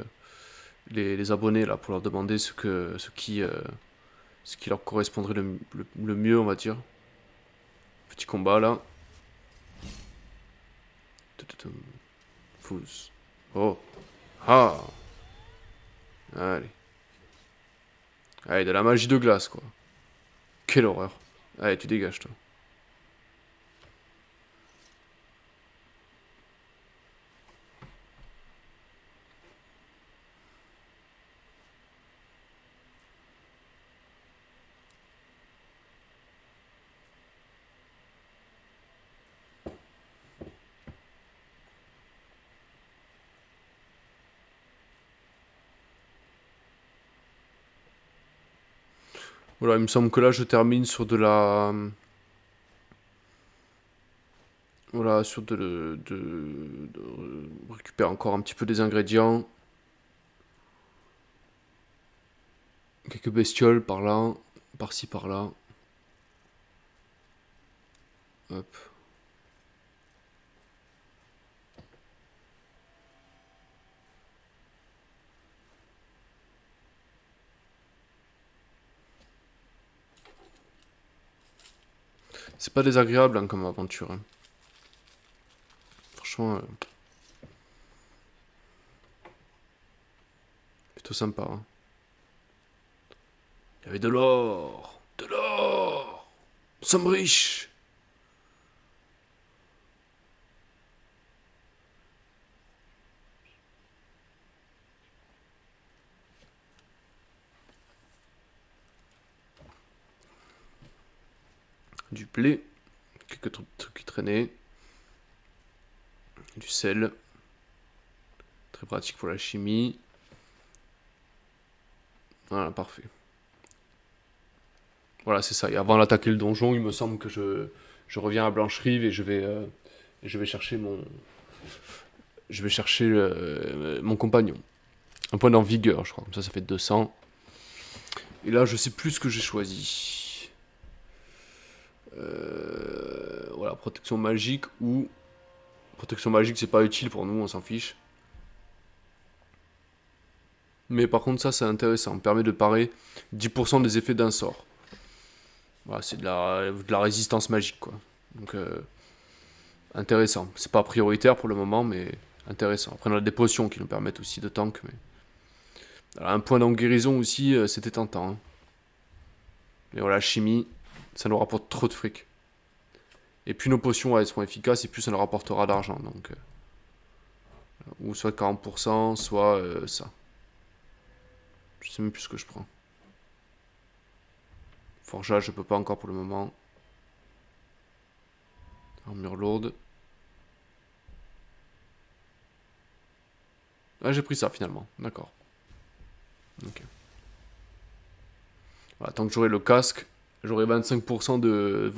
les abonnés là, pour leur demander ce qui leur correspondrait le mieux, on va dire. Petit combat là. Tututum. Fous. Oh. Ah. Allez. Allez, de la magie de glace, quoi. Quelle horreur. Allez, tu dégages, toi. Voilà, il me semble que là, je termine sur de la... Voilà, sur de récupérer encore un petit peu des ingrédients. Quelques bestioles par là, par-ci, par-là. Hop. C'est pas désagréable, hein, comme aventure, hein. Franchement, plutôt sympa, hein. Il y avait de l'or. De l'or. Nous sommes riches. Du blé. Quelques trucs qui traînaient. Du sel. Très pratique pour la chimie. Voilà, parfait. Voilà, c'est ça. Et avant d'attaquer le donjon, il me semble que je reviens à Blancherive et je vais chercher mon compagnon. Un point en vigueur, je crois. Comme ça fait 200. Et là, je sais plus ce que j'ai choisi. Voilà, protection magique ou... Protection magique, c'est pas utile pour nous, on s'en fiche. Mais par contre, ça, c'est intéressant. Ça me permet de parer 10% des effets d'un sort. Voilà, c'est de la résistance magique, quoi. Donc, intéressant. C'est pas prioritaire pour le moment, mais intéressant. Après, on a des potions qui nous permettent aussi de tank. Mais... Alors, un point en guérison aussi, c'était tentant. Hein. Mais voilà, chimie, ça nous rapporte trop de fric. Et plus nos potions elles seront efficaces, et plus ça nous rapportera d'argent. Donc, ou soit 40%, soit ça. Je sais même plus ce que je prends. Forgeage, je peux pas encore pour le moment. Armure lourde. Ah, j'ai pris ça finalement. D'accord. Ok. Voilà, tant que j'aurai le casque, j'aurai 25% de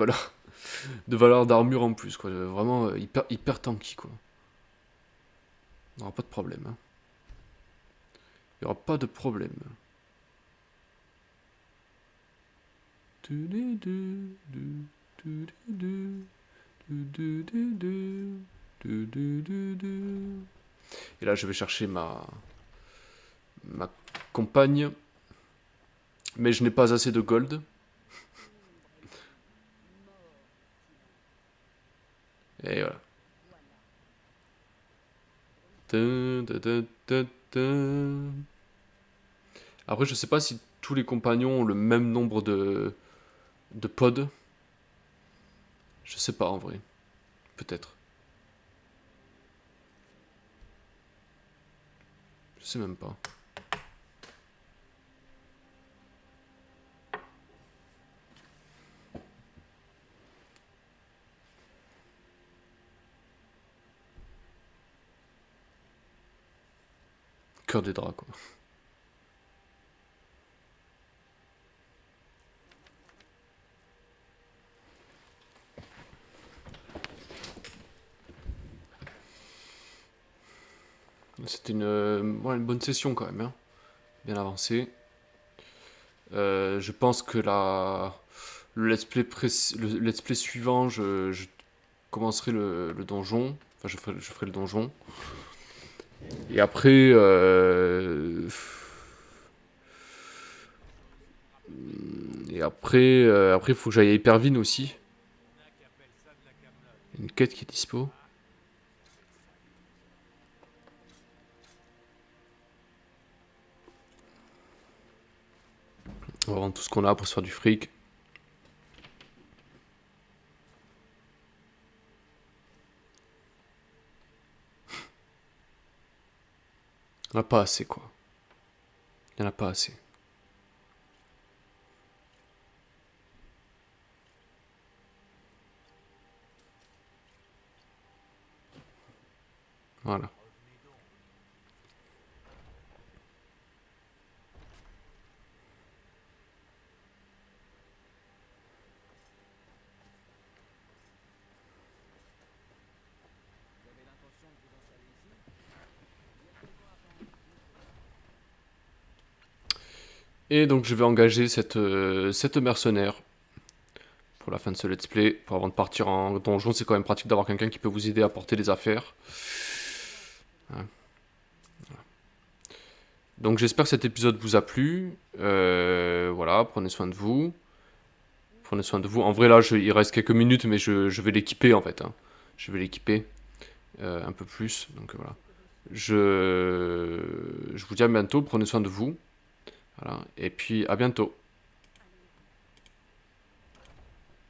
valeur d'armure en plus. Quoi. Vraiment hyper tanky. Quoi. Il n'y aura pas de problème. Hein. Il n'y aura pas de problème. Et là, je vais chercher ma compagne. Mais je n'ai pas assez de gold. Et voilà. Après, je sais pas si tous les compagnons ont le même nombre de pods. Je sais pas en vrai. Peut-être. Je sais même pas. Cœur des draps, quoi. C'était une bonne session quand même, hein. Bien avancé. Je pense que le let's play suivant, je commencerai le donjon. Enfin, je ferai le donjon. Et après, après, il faut que j'aille à Hypervine aussi. Une quête qui est dispo. On va vendre tout ce qu'on a pour se faire du fric. Il n'y en a pas assez, quoi. Il n'y en a pas assez. Voilà. Et donc je vais engager cette mercenaire pour la fin de ce let's play. Pour avant de partir en donjon, c'est quand même pratique d'avoir quelqu'un qui peut vous aider à porter les affaires. Hein. Voilà. Donc j'espère que cet épisode vous a plu. Voilà, prenez soin de vous. Prenez soin de vous. En vrai là, il reste quelques minutes, mais je vais l'équiper en fait. Hein. Je vais l'équiper un peu plus. Donc voilà. Je vous dis à bientôt. Prenez soin de vous. Voilà. Et puis à bientôt.